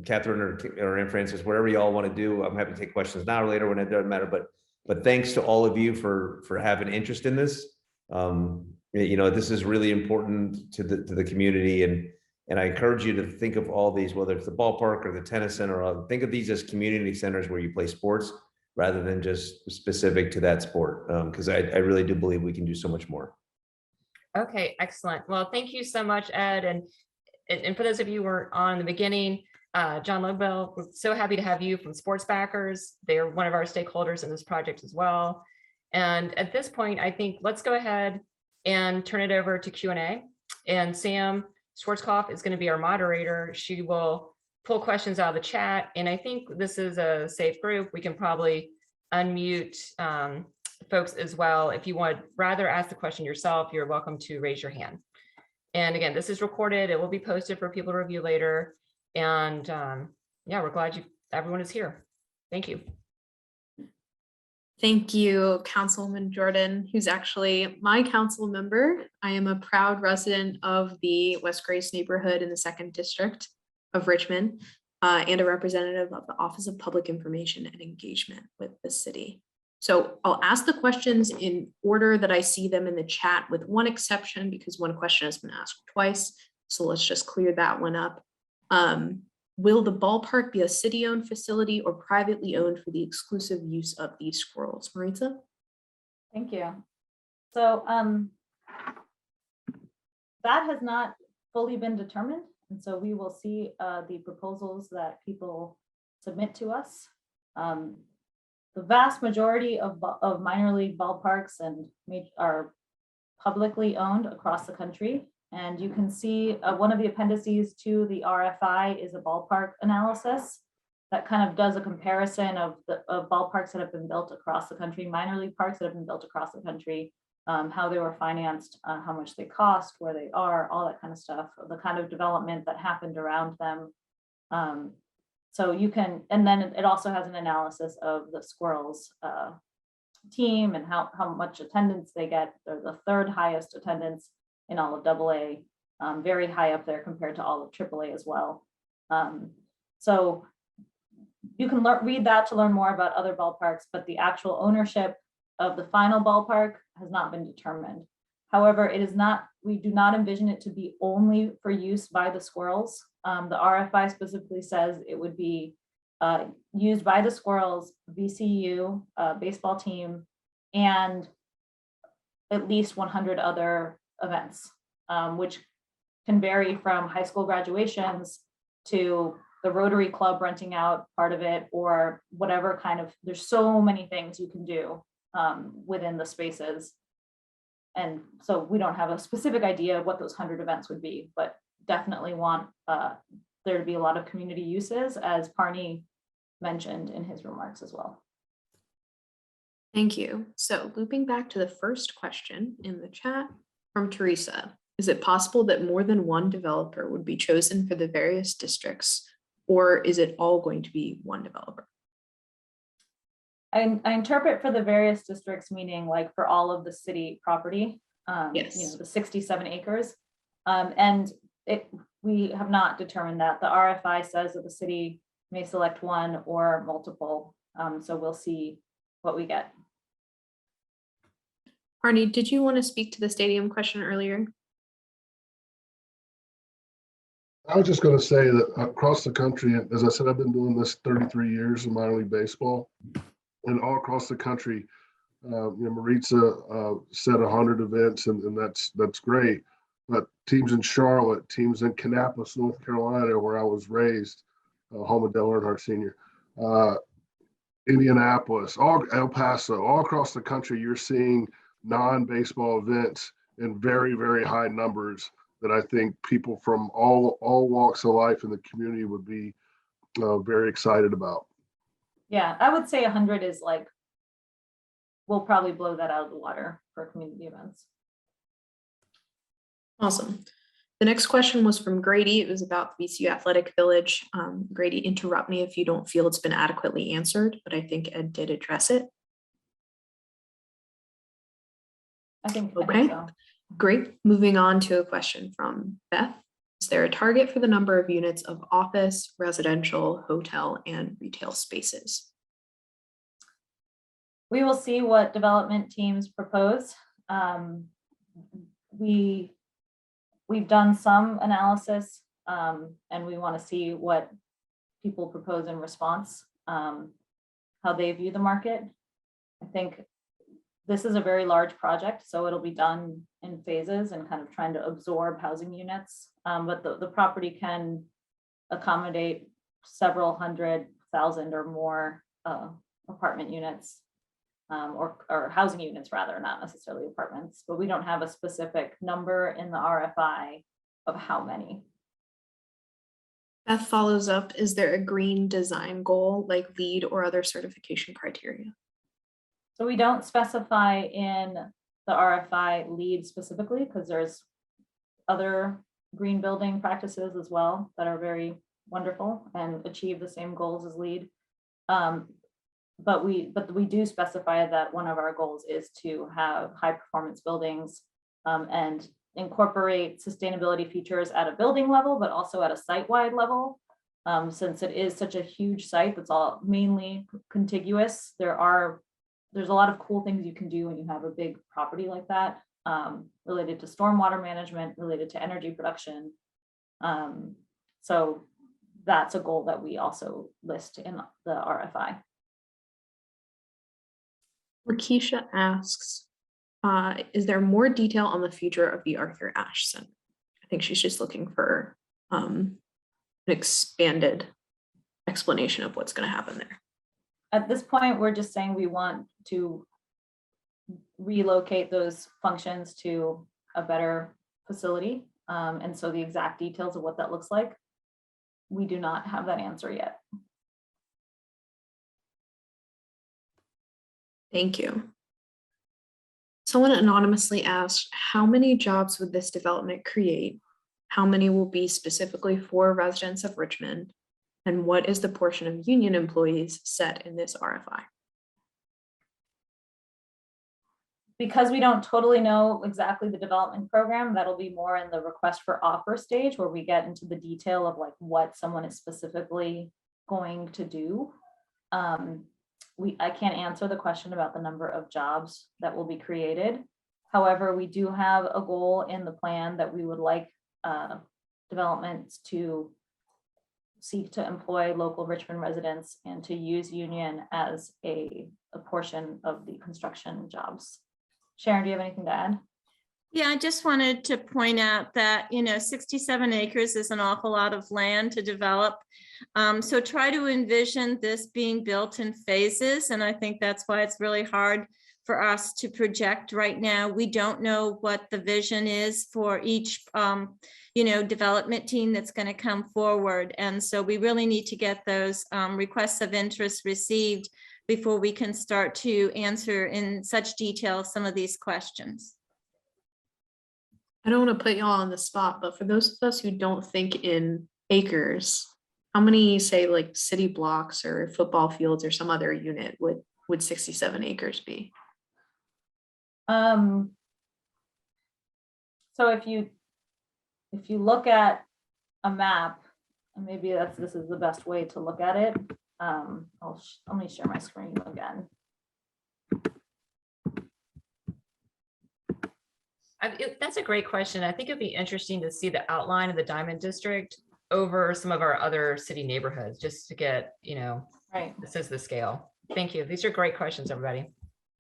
[SPEAKER 6] Catherine or Ann Francis, whatever y'all want to do. I'm happy to take questions now or later when it doesn't matter. But thanks to all of you for having interest in this. This is really important to the community, and I encourage you to think of all these, whether it's the ballpark or the tennis center, think of these as community centers where you play sports rather than just specific to that sport. Because I really do believe we can do so much more.
[SPEAKER 1] Okay, excellent. Well, thank you so much, Ed. And for those of you who were on in the beginning, John Lobel, we're so happy to have you from Sports Backers. They're one of our stakeholders in this project as well. And at this point, I think let's go ahead and turn it over to Q&A. And Sam Schwarzkopf is going to be our moderator. She will pull questions out of the chat. And I think this is a safe group. We can probably unmute folks as well. If you would rather ask the question yourself, you're welcome to raise your hand. And again, this is recorded. It will be posted for people to review later. And yeah, we're glad everyone is here. Thank you.
[SPEAKER 2] Thank you, Councilwoman Jordan, who's actually my council member. I am a proud resident of the West Grace neighborhood in the 2nd District of Richmond, and a representative of the Office of Public Information and Engagement with the city. So I'll ask the questions in order that I see them in the chat, with one exception, because one question has been asked twice. So let's just clear that one up. Will the ballpark be a city-owned facility or privately owned for the exclusive use of these squirrels? Maritza?
[SPEAKER 4] Thank you. So that has not fully been determined. And so we will see the proposals that people submit to us. The vast majority of minor league ballparks are publicly owned across the country. And you can see one of the appendices to the RFI is a ballpark analysis that kind of does a comparison of ballparks that have been built across the country, minor league parks that have been built across the country, how they were financed, how much they cost, where they are, all that kind of stuff, the kind of development that happened around them. So you can, and then it also has an analysis of the Squirrels team and how much attendance they get. They're the 3rd highest attendance in all of AA, very high up there compared to all of AAA as well. So you can read that to learn more about other ballparks, but the actual ownership of the final ballpark has not been determined. However, we do not envision it to be only for use by the Squirrels. The RFI specifically says it would be used by the Squirrels, VCU, baseball team, and at least 100 other events, which can vary from high school graduations to the Rotary Club renting out part of it, or whatever kind of, there's so many things you can do within the spaces. And so we don't have a specific idea of what those 100 events would be, but definitely want there to be a lot of community uses, as Parney mentioned in his remarks as well.
[SPEAKER 2] Thank you. So looping back to the first question in the chat from Teresa, is it possible that more than one developer would be chosen for the various districts, or is it all going to be one developer?
[SPEAKER 4] I interpret for the various districts, meaning like for all of the city property,
[SPEAKER 2] Yes.
[SPEAKER 4] the 67 acres. And we have not determined that. The RFI says that the city may select one or multiple. So we'll see what we get.
[SPEAKER 2] Arnie, did you want to speak to the stadium question earlier?
[SPEAKER 5] I was just going to say that across the country, as I said, I've been doing this 33 years in minor league baseball, and all across the country, Maritza said 100 events, and that's great. But teams in Charlotte, teams in Kannapolis, North Carolina, where I was raised, home of Dale Earnhardt Sr., Indianapolis, El Paso, all across the country, you're seeing non-baseball events in very, very high numbers that I think people from all walks of life in the community would be very excited about.
[SPEAKER 4] Yeah, I would say 100 is like, we'll probably blow that out of the water for community events.
[SPEAKER 2] Awesome. The next question was from Grady. It was about the VCU Athletic Village. Grady, interrupt me if you don't feel it's been adequately answered, but I think Ed did address it.
[SPEAKER 4] I think
[SPEAKER 2] Okay,
[SPEAKER 4] so.
[SPEAKER 2] Great. Moving on to a question from Beth. Is there a target for the number of units of office, residential, hotel, and retail spaces?
[SPEAKER 4] We will see what development teams propose. We've done some analysis, and we want to see what people propose in response, how they view the market. I think this is a very large project, so it'll be done in phases and kind of trying to absorb housing units. But the property can accommodate several 100,000 or more apartment units, or housing units rather, not necessarily apartments, but we don't have a specific number in the RFI of how many.
[SPEAKER 2] Beth follows up, is there a green design goal like LEED or other certification criteria?
[SPEAKER 4] So we don't specify in the RFI LEED specifically because there's other green building practices as well that are very wonderful and achieve the same goals as LEED. But we do specify that one of our goals is to have high performance buildings and incorporate sustainability features at a building level, but also at a site-wide level. Since it is such a huge site that's all mainly contiguous, there's a lot of cool things you can do when you have a big property like that, related to stormwater management, related to energy production. So that's a goal that we also list in the RFI.
[SPEAKER 2] Lakeisha asks, is there more detail on the future of the Arthur Ashe Center? I think she's just looking for an expanded explanation of what's going to happen there.
[SPEAKER 4] At this point, we're just saying we want to relocate those functions to a better facility. And so the exact details of what that looks like, we do not have that answer yet.
[SPEAKER 2] Thank you. Someone anonymously asked, how many jobs would this development create? How many will be specifically for residents of Richmond? And what is the portion of union employees set in this RFI?
[SPEAKER 4] Because we don't totally know exactly the development program, that'll be more in the request for offer stage where we get into the detail of like what someone is specifically going to do. I can't answer the question about the number of jobs that will be created. However, we do have a goal in the plan that we would like developments to seek to employ local Richmond residents and to use union as a portion of the construction jobs. Sharon, do you have anything to add?
[SPEAKER 7] Yeah, I just wanted to point out that, 67 acres is an awful lot of land to develop. So try to envision this being built in phases. And I think that's why it's really hard for us to project right now. We don't know what the vision is for each, development team that's going to come forward. And so we really need to get those requests of interest received before we can start to answer in such detail some of these questions.
[SPEAKER 2] I don't want to put y'all on the spot, but for those of us who don't think in acres, how many, say, like city blocks or football fields or some other unit would 67 acres be?
[SPEAKER 4] So if you look at a map, and maybe this is the best way to look at it. Let me share my screen again.
[SPEAKER 1] That's a great question. I think it'd be interesting to see the outline of the Diamond District over some of our other city neighborhoods, just to get,
[SPEAKER 4] Right.
[SPEAKER 1] this is the scale. Thank you. These are great questions, everybody.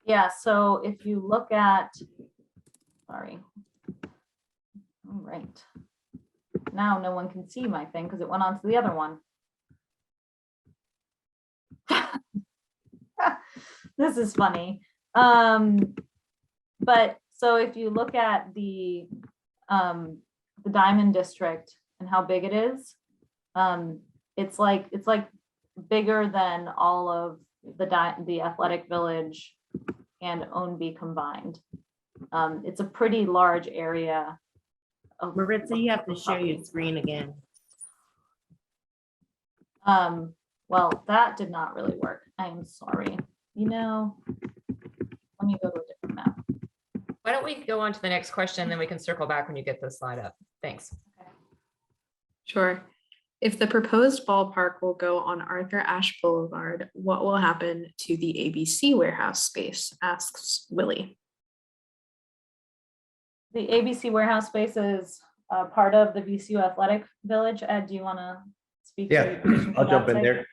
[SPEAKER 4] Yeah, so if you look at, sorry. All right. Now no one can see my thing because it went on to the other one. This is funny. But so if you look at the Diamond District and how big it is, it's like bigger than all of the Athletic Village and Ownby combined. It's a pretty large area.
[SPEAKER 3] Maritza, you have to share your screen again.
[SPEAKER 4] Well, that did not really work. I'm sorry. Let me go to a different map.
[SPEAKER 1] Why don't we go on to the next question, then we can circle back when you get this slide up. Thanks.
[SPEAKER 2] Sure. If the proposed ballpark will go on Arthur Ashe Boulevard, what will happen to the ABC warehouse space? Asks Willie.
[SPEAKER 4] The ABC warehouse space is part of the VCU Athletic Village. Ed, do you want to speak?
[SPEAKER 6] Yeah,
[SPEAKER 4] to
[SPEAKER 6] I'll jump in
[SPEAKER 4] that
[SPEAKER 6] there.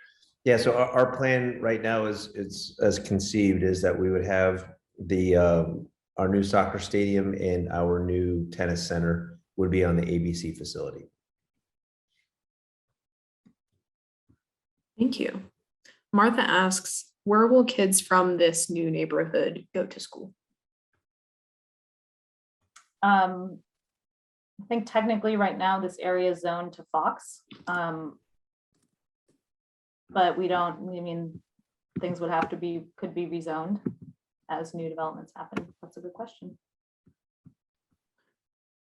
[SPEAKER 6] Yeah, so our plan right now is as conceived is that we would have our new soccer stadium and our new tennis center would be on the ABC facility.
[SPEAKER 2] Thank you. Martha asks, where will kids from this new neighborhood go to school?
[SPEAKER 4] I think technically right now this area is zoned to Fox. But things would have to could be rezoned. as new developments happen? That's a good question.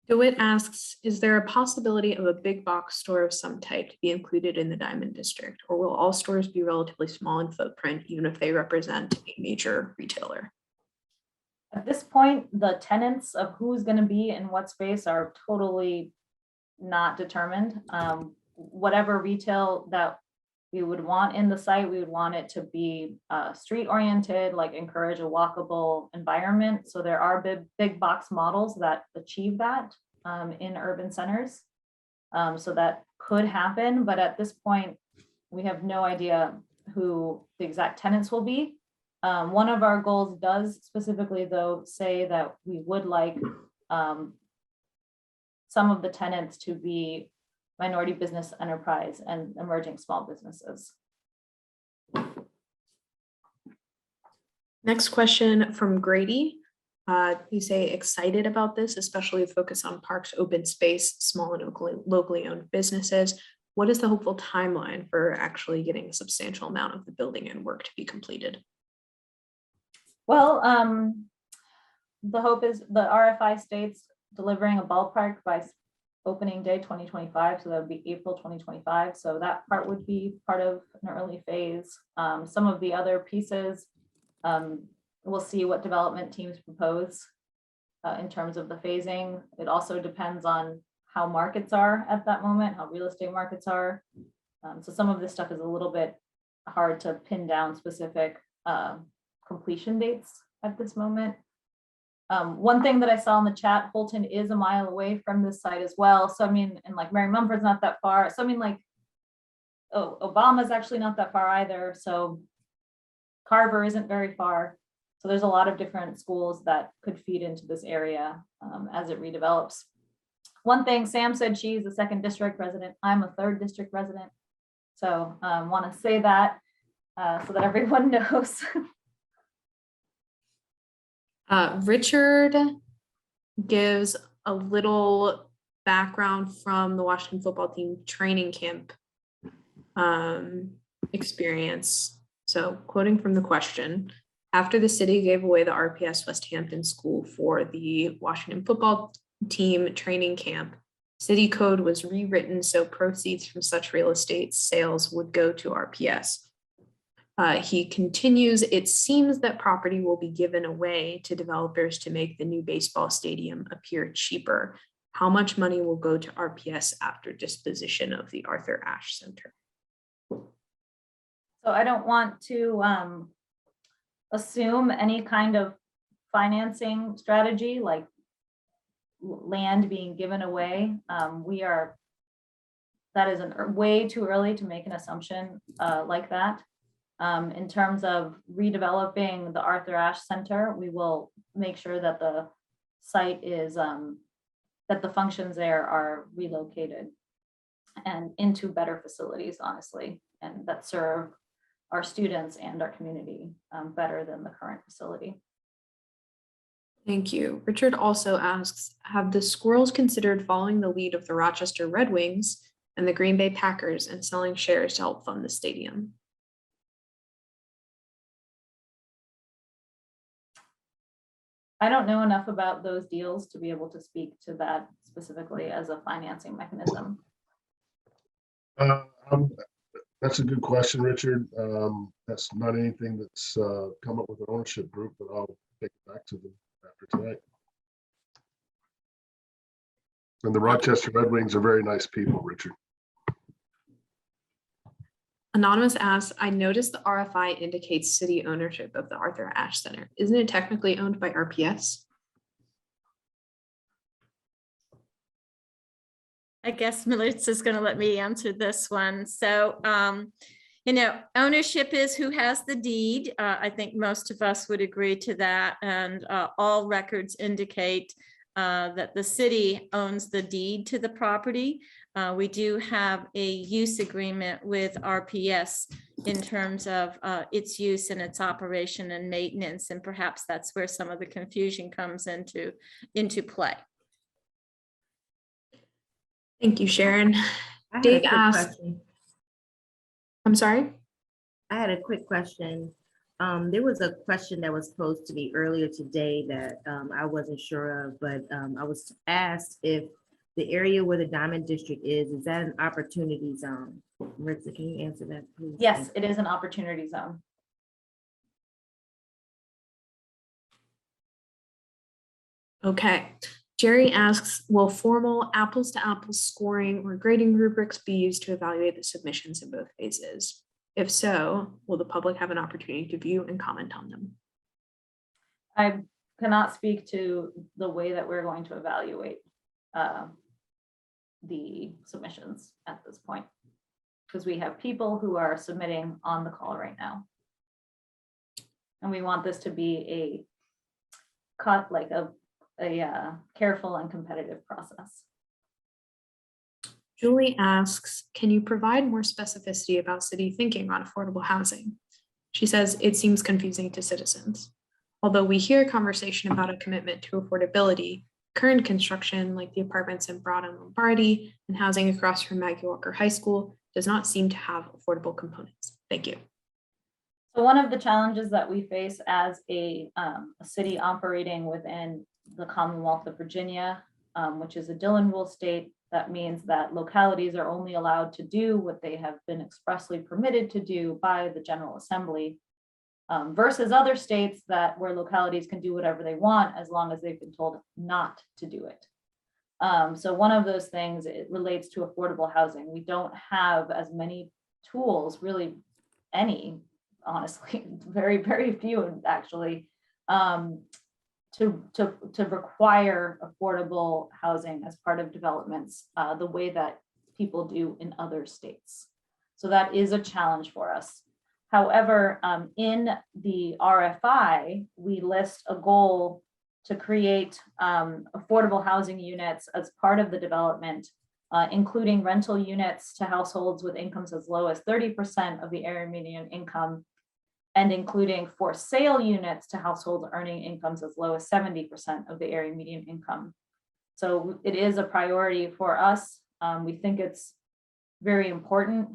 [SPEAKER 2] DeWitt asks, is there a possibility of a big box store of some type to be included in the Diamond District? Or will all stores be relatively small in footprint, even if they represent a major retailer?
[SPEAKER 4] At this point, the tenants of who's going to be in what space are totally not determined. Whatever retail that we would want in the site, we would want it to be street oriented, like encourage a walkable environment. So there are big box models that achieve that in urban centers. So that could happen, but at this point, we have no idea who the exact tenants will be. One of our goals does specifically, though, say that we would like some of the tenants to be minority business enterprise and emerging small businesses.
[SPEAKER 2] Next question from Grady. You say excited about this, especially focus on parks, open space, small and locally owned businesses. What is the hopeful timeline for actually getting a substantial amount of the building and work to be completed?
[SPEAKER 4] Well, the hope is the RFI states delivering a ballpark by opening day 2025, so that would be April 2025. So that part would be part of an early phase. Some of the other pieces, we'll see what development teams propose in terms of the phasing. It also depends on how markets are at that moment, how real estate markets are. So some of this stuff is a little bit hard to pin down specific completion dates at this moment. One thing that I saw in the chat, Holton is a mile away from this site as well. So I mean, and like Mary Mumford's not that far. So I mean, like, Obama's actually not that far either. So Carver isn't very far. So there's a lot of different schools that could feed into this area as it redevelops. One thing, Sam said she's a 2nd district resident. I'm a 3rd district resident. So want to say that so that everyone knows.
[SPEAKER 2] Richard gives a little background from the Washington football team training camp experience. So quoting from the question, after the city gave away the RPS West Hampton School for the Washington football team training camp, city code was rewritten so proceeds from such real estate sales would go to RPS. He continues, it seems that property will be given away to developers to make the new baseball stadium appear cheaper. How much money will go to RPS after disposition of the Arthur Ashe Center?
[SPEAKER 4] So I don't want to assume any kind of financing strategy like land being given away. That is way too early to make an assumption like that. In terms of redeveloping the Arthur Ashe Center, we will make sure that the site is, that the functions there are relocated and into better facilities, honestly, and that serve our students and our community better than the current facility.
[SPEAKER 2] Thank you. Richard also asks, have the Squirrels considered following the lead of the Rochester Red Wings and the Green Bay Packers and selling shares to help fund the stadium?
[SPEAKER 4] I don't know enough about those deals to be able to speak to that specifically as a financing mechanism.
[SPEAKER 5] That's a good question, Richard. That's not anything that's come up with an ownership group, but I'll take it back to them after tonight. And the Rochester Red Wings are very nice people, Richard.
[SPEAKER 2] Anonymous asks, I noticed the RFI indicates city ownership of the Arthur Ashe Center. Isn't it technically owned by RPS?
[SPEAKER 7] I guess Melissa's going to let me answer this one. So, ownership is who has the deed. I think most of us would agree to that. And all records indicate that the city owns the deed to the property. We do have a use agreement with RPS in terms of its use and its operation and maintenance. And perhaps that's where some of the confusion comes into play.
[SPEAKER 2] Thank you, Sharon.
[SPEAKER 3] I had
[SPEAKER 2] Dave
[SPEAKER 3] a quick
[SPEAKER 2] asked,
[SPEAKER 3] question.
[SPEAKER 2] I'm sorry?
[SPEAKER 3] I had a quick question. There was a question that was posed to me earlier today that I wasn't sure of, but I was asked if the area where the Diamond District is that an opportunity zone? Maritza, can you answer that, please?
[SPEAKER 4] Yes, it is an opportunity zone.
[SPEAKER 2] Okay. Jerry asks, will formal apples to apples scoring or grading rubrics be used to evaluate the submissions in both phases? If so, will the public have an opportunity to view and comment on them?
[SPEAKER 4] I cannot speak to the way that we're going to evaluate the submissions at this point, because we have people who are submitting on the call right now. And we want this to be a careful and competitive process.
[SPEAKER 2] Julie asks, can you provide more specificity about city thinking on affordable housing? She says it seems confusing to citizens. Although we hear conversation about a commitment to affordability, current construction like the apartments in Broad and Lombardi and housing across from Maggie Walker High School does not seem to have affordable components. Thank you.
[SPEAKER 4] So one of the challenges that we face as a city operating within the Commonwealth of Virginia, which is a Dillon rule state, that means that localities are only allowed to do what they have been expressly permitted to do by the General Assembly, versus other states where localities can do whatever they want as long as they've been told not to do it. So one of those things, it relates to affordable housing. We don't have as many tools, really any, honestly, very, very few actually, to require affordable housing as part of developments the way that people do in other states. So that is a challenge for us. However, in the RFI, we list a goal to create affordable housing units as part of the development, including rental units to households with incomes as low as 30% of the area median income, and including for sale units to households earning incomes as low as 70% of the area median income. So it is a priority for us. We think it's very important,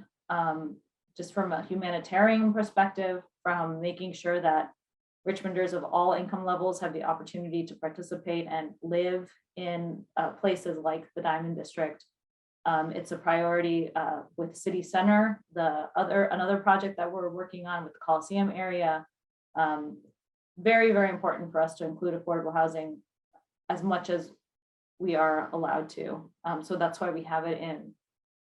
[SPEAKER 4] just from a humanitarian perspective, from making sure that Richmonders of all income levels have the opportunity to participate and live in places like the Diamond District. It's a priority with City Center, another project that we're working on with the Coliseum area. Very, very important for us to include affordable housing as much as we are allowed to. So that's why we have it in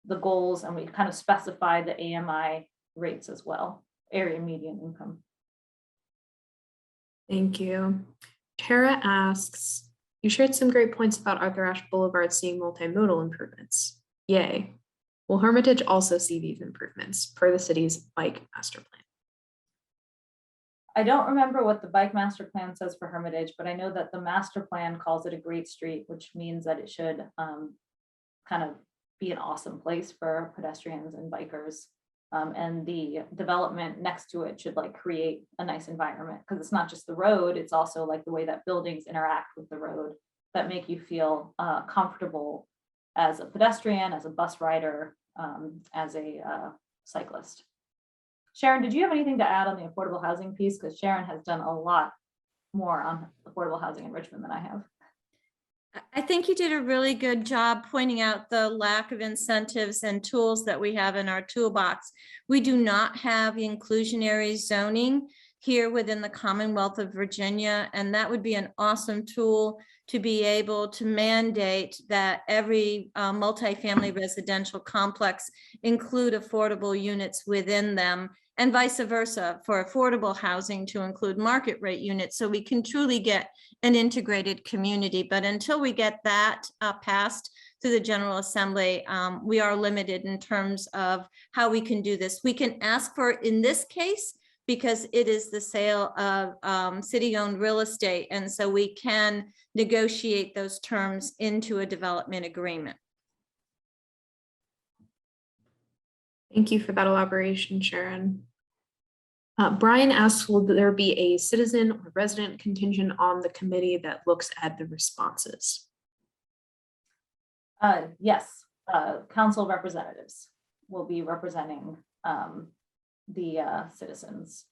[SPEAKER 4] the goals, and we kind of specify the AMI rates as well, area median income.
[SPEAKER 2] Thank you. Tara asks, you shared some great points about Arthur Ashe Boulevard seeing multimodal improvements. Yay. Will Hermitage also see these improvements per the city's bike master plan?
[SPEAKER 4] I don't remember what the bike master plan says for Hermitage, but I know that the master plan calls it a great street, which means that it should kind of be an awesome place for pedestrians and bikers. And the development next to it should create a nice environment, because it's not just the road, it's also the way that buildings interact with the road that make you feel comfortable as a pedestrian, as a bus rider, as a cyclist. Sharon, did you have anything to add on the affordable housing piece? Because Sharon has done a lot more on affordable housing in Richmond than I have.
[SPEAKER 7] I think you did a really good job pointing out the lack of incentives and tools that we have in our toolbox. We do not have inclusionary zoning here within the Commonwealth of Virginia, and that would be an awesome tool to be able to mandate that every multifamily residential complex include affordable units within them, and vice versa, for affordable housing to include market rate units, so we can truly get an integrated community. But until we get that passed through the General Assembly, we are limited in terms of how we can do this. We can ask for it in this case because it is the sale of city-owned real estate, and so we can negotiate those terms into a development agreement.
[SPEAKER 2] Thank you for that elaboration, Sharon. Brian asks, will there be a citizen or resident contingent on the committee that looks at the responses?
[SPEAKER 4] Yes, council representatives will be representing the citizens.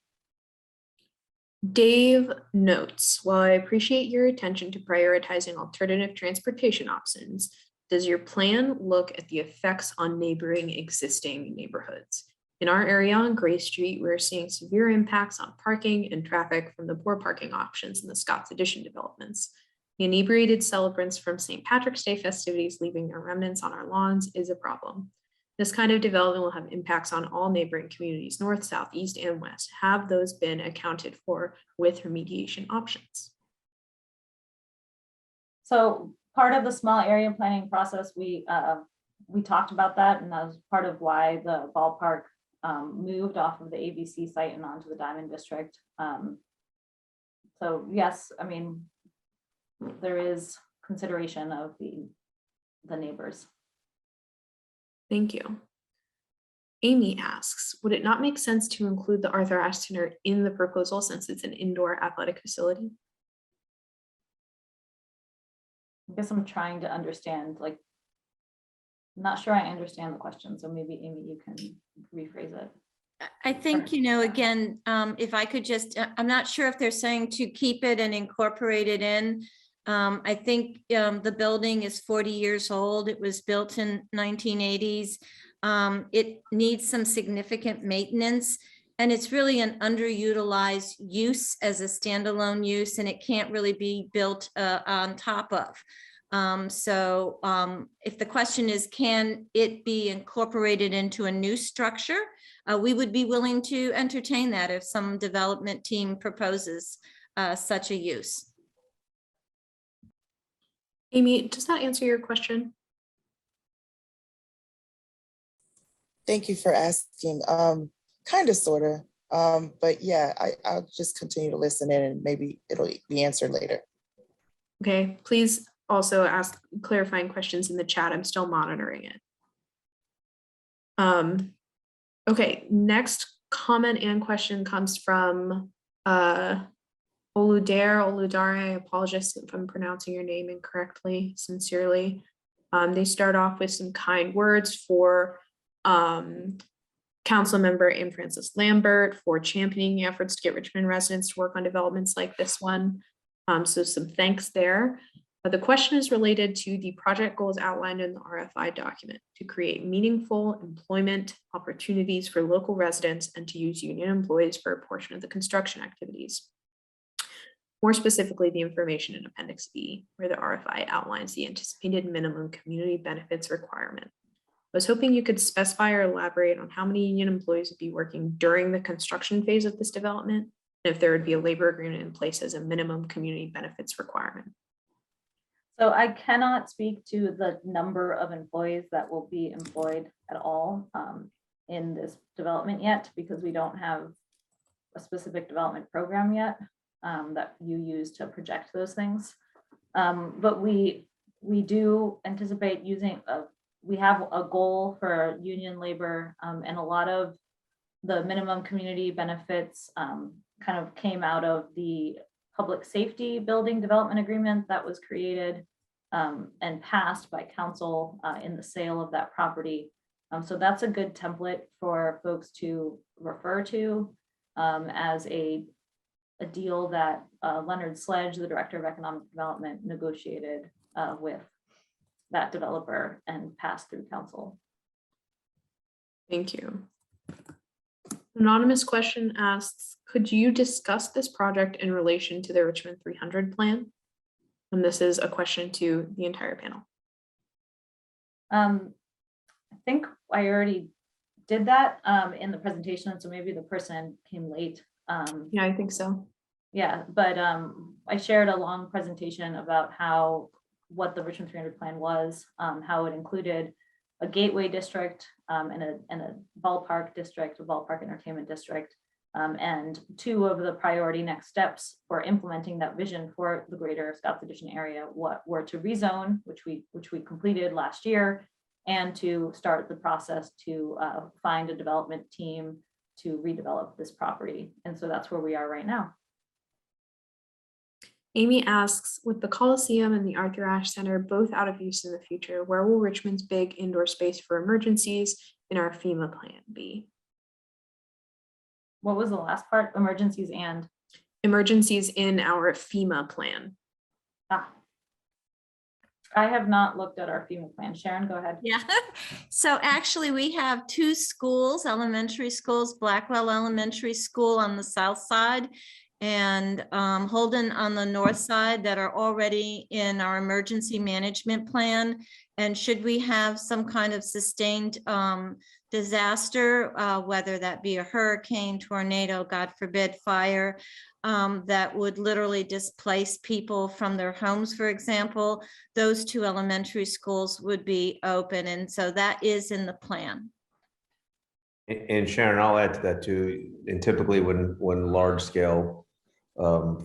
[SPEAKER 2] Dave notes, while I appreciate your attention to prioritizing alternative transportation options, does your plan look at the effects on neighboring existing neighborhoods? In our area on Gray Street, we're seeing severe impacts on parking and traffic from the poor parking options in the Scott's Addition developments. The inebriated celebrants from St. Patrick's Day festivities leaving their remnants on our lawns is a problem. This kind of development will have impacts on all neighboring communities, north, south, east, and west. Have those been accounted for with remediation options?
[SPEAKER 4] So part of the small area planning process, we talked about that, and that was part of why the ballpark moved off of the ABC site and onto the Diamond District. So yes, I mean, there is consideration of the neighbors.
[SPEAKER 2] Thank you. Amy asks, would it not make sense to include the Arthur Ashe Center in the proposal since it's an indoor athletic facility?
[SPEAKER 4] I guess I'm trying to understand, like, I'm not sure I understand the question, so maybe Amy, you can rephrase it.
[SPEAKER 7] I think, again, if I could just, I'm not sure if they're saying to keep it and incorporate it in. I think the building is 40 years old. It was built in 1980s. It needs some significant maintenance, and it's really an underutilized use as a standalone use, and it can't really be built on top of. If the question is, can it be incorporated into a new structure? We would be willing to entertain that if some development team proposes such a use.
[SPEAKER 2] Amy, does that answer your question?
[SPEAKER 8] Thank you for asking. Kind of, sort of. But yeah, I'll just continue to listen in and maybe it'll be answered later.
[SPEAKER 2] Okay, please also ask clarifying questions in the chat. I'm still monitoring it. Okay, next comment and question comes from Oludare, I apologize if I'm pronouncing your name incorrectly, sincerely. They start off with some kind words for Councilmember Lambert for championing the efforts to get Richmond residents to work on developments like this one. So some thanks there. The question is related to the project goals outlined in the RFI document to create meaningful employment opportunities for local residents and to use union employees for a portion of the construction activities. More specifically, the information in Appendix B, where the RFI outlines the anticipated minimum community benefits requirement. I was hoping you could specify or elaborate on how many union employees would be working during the construction phase of this development, and if there would be a labor agreement in place as a minimum community benefits requirement.
[SPEAKER 4] So I cannot speak to the number of employees that will be employed at all in this development yet, because we don't have a specific development program yet that you use to project those things. But we do anticipate using, we have a goal for union labor, and a lot of the minimum community benefits kind of came out of the public safety building development agreement that was created and passed by council in the sale of that property. So that's a good template for folks to refer to as a deal that Leonard Sledge, the Director of Economic Development, negotiated with that developer and passed through council.
[SPEAKER 2] Thank you. Anonymous question asks, could you discuss this project in relation to the Richmond 300 plan? And this is a question to the entire panel.
[SPEAKER 4] I think I already did that in the presentation, so maybe the person came late.
[SPEAKER 2] Yeah, I think so.
[SPEAKER 4] Yeah, but I shared a long presentation about what the Richmond 300 plan was, how it included a gateway district and a ballpark district, a ballpark entertainment district, and two of the priority next steps for implementing that vision for the greater Scott's Addition area were to rezone, which we completed last year, and to start the process to find a development team to redevelop this property. And so that's where we are right now.
[SPEAKER 2] Amy asks, with the Coliseum and the Arthur Ashe Center both out of use in the future, where will Richmond's big indoor space for emergencies in our FEMA plan be?
[SPEAKER 4] What was the last part? Emergencies and
[SPEAKER 2] emergencies in our FEMA plan.
[SPEAKER 4] Ah. I have not looked at our FEMA plan. Sharon, go ahead.
[SPEAKER 7] Yeah, so actually we have two schools, elementary schools, Blackwell Elementary School on the south side and Holden on the north side that are already in our emergency management plan. And should we have some kind of sustained disaster, whether that be a hurricane, tornado, God forbid, fire, that would literally displace people from their homes, for example, those two elementary schools would be open. And so that is in the plan.
[SPEAKER 6] And Sharon, I'll add to that too. And typically when large scale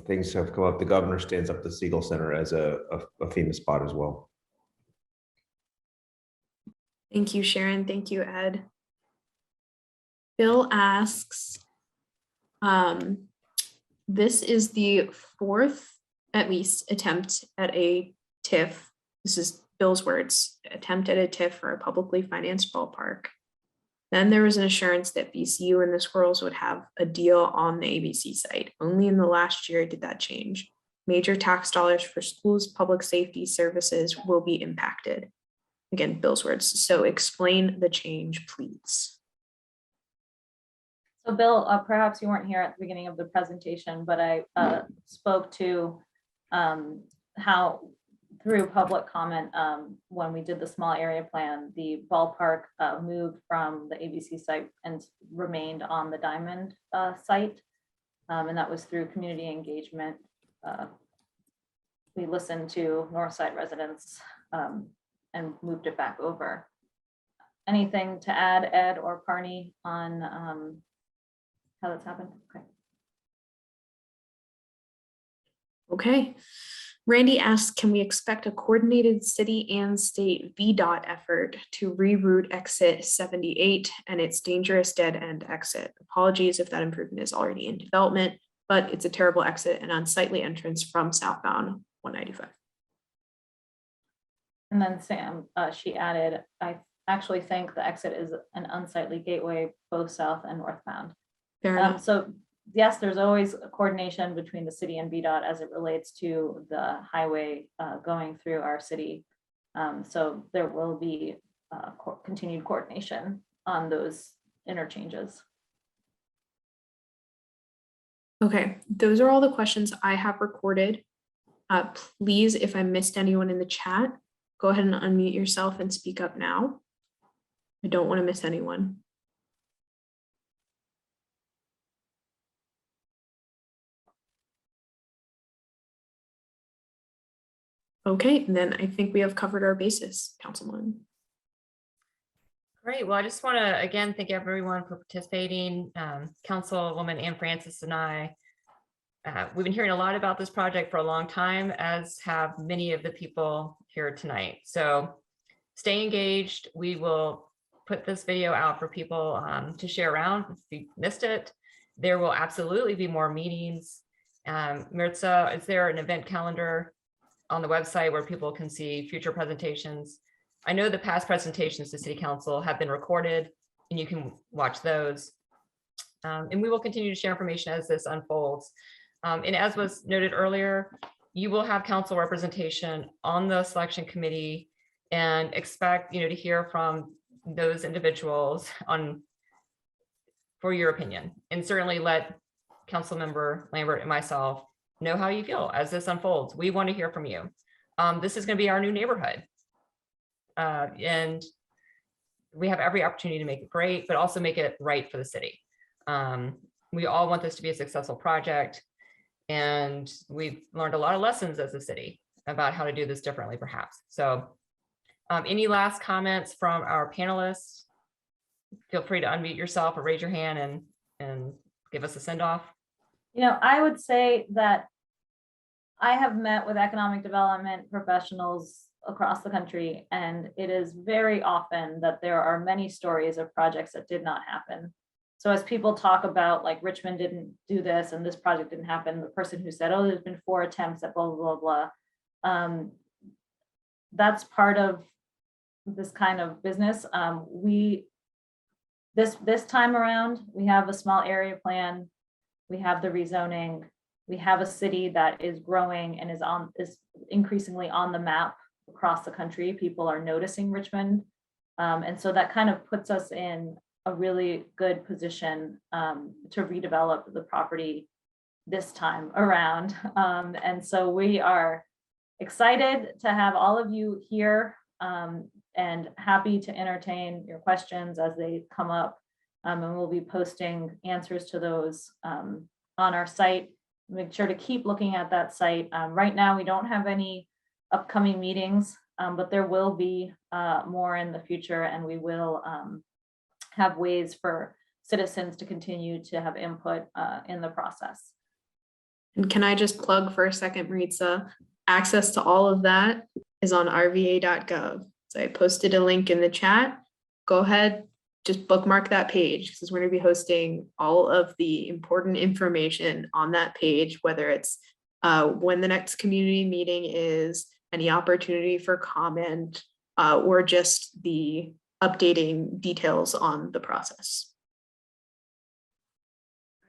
[SPEAKER 6] things have come up, the governor stands up the Siegel Center as a FEMA spot as well.
[SPEAKER 2] Thank you, Sharon. Thank you, Ed. Bill asks, this is the fourth, at least, attempt at a TIF. This is Bill's words, attempt at a TIF for a publicly financed ballpark. Then there was an assurance that VCU and the Squirrels would have a deal on the ABC site. Only in the last year did that change. Major tax dollars for schools, public safety services will be impacted. Again, Bill's words. So explain the change, please.
[SPEAKER 4] So Bill, perhaps you weren't here at the beginning of the presentation, but I spoke to how through public comment, when we did the small area plan, the ballpark moved from the ABC site and remained on the Diamond site. And that was through community engagement. We listened to Northside residents and moved it back over. Anything to add, Ed or Parney, on how that's happened? Okay.
[SPEAKER 2] Okay. Randy asks, can we expect a coordinated city and state VDOT effort to reroute exit 78 and its dangerous dead end exit? Apologies if that improvement is already in development, but it's a terrible exit and unsightly entrance from southbound 195.
[SPEAKER 4] And then Sam, she added, I actually think the exit is an unsightly gateway, both south and northbound.
[SPEAKER 2] Fair enough.
[SPEAKER 4] So yes, there's always a coordination between the city and VDOT as it relates to the highway going through our city. So there will be continued coordination on those interchanges.
[SPEAKER 2] Okay, those are all the questions I have recorded. Please, if I missed anyone in the chat, go ahead and unmute yourself and speak up now. I don't want to miss anyone. Okay, then I think we have covered our bases, Councilwoman.
[SPEAKER 1] Great. Well, I just want to again thank everyone for participating. Councilwoman Ann Francis and I, we've been hearing a lot about this project for a long time, as have many of the people here tonight. So stay engaged. We will put this video out for people to share around. If you missed it, there will absolutely be more meetings. Mirza, is there an event calendar on the website where people can see future presentations? I know the past presentations to City Council have been recorded and you can watch those. And we will continue to share information as this unfolds. And as was noted earlier, you will have council representation on the selection committee, and expect to hear from those individuals for your opinion. And certainly let Councilmember Lambert and myself know how you feel as this unfolds. We want to hear from you. This is going to be our new neighborhood. And we have every opportunity to make it great, but also make it right for the city. We all want this to be a successful project. And we've learned a lot of lessons as a city about how to do this differently, perhaps. So any last comments from our panelists? Feel free to unmute yourself or raise your hand and give us a send off.
[SPEAKER 4] I would say that I have met with economic development professionals across the country, and it is very often that there are many stories of projects that did not happen. So as people talk about, like, Richmond didn't do this and this project didn't happen, the person who said, oh, there's been 4 attempts at blah, blah, blah, blah. That's part of this kind of business. This time around, we have a small area plan. We have the rezoning. we have a city that is growing and is increasingly on the map across the country. People are noticing Richmond. And so that kind of puts us in a really good position to redevelop the property this time around. And so we are excited to have all of you here and happy to entertain your questions as they come up. And we'll be posting answers to those on our site. Make sure to keep looking at that site. Right now, we don't have any upcoming meetings, but there will be more in the future, and we will have ways for citizens to continue to have input in the process.
[SPEAKER 2] And can I just plug for a second, Maritza? Access to all of that is on rva.gov. So I posted a link in the chat. Go ahead, just bookmark that page because we're going to be hosting all of the important information on that page, whether it's when the next community meeting is, any opportunity for comment, or just the updating details on the process.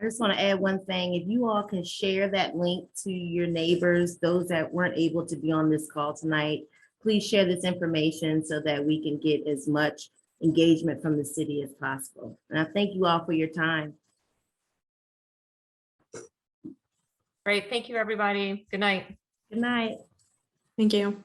[SPEAKER 3] I just want to add one thing. If you all can share that link to your neighbors, those that weren't able to be on this call tonight, please share this information so that we can get as much engagement from the city as possible. And I thank you all for your time.
[SPEAKER 1] Great. Thank you, everybody. Good night.
[SPEAKER 3] Good night.
[SPEAKER 2] Thank you.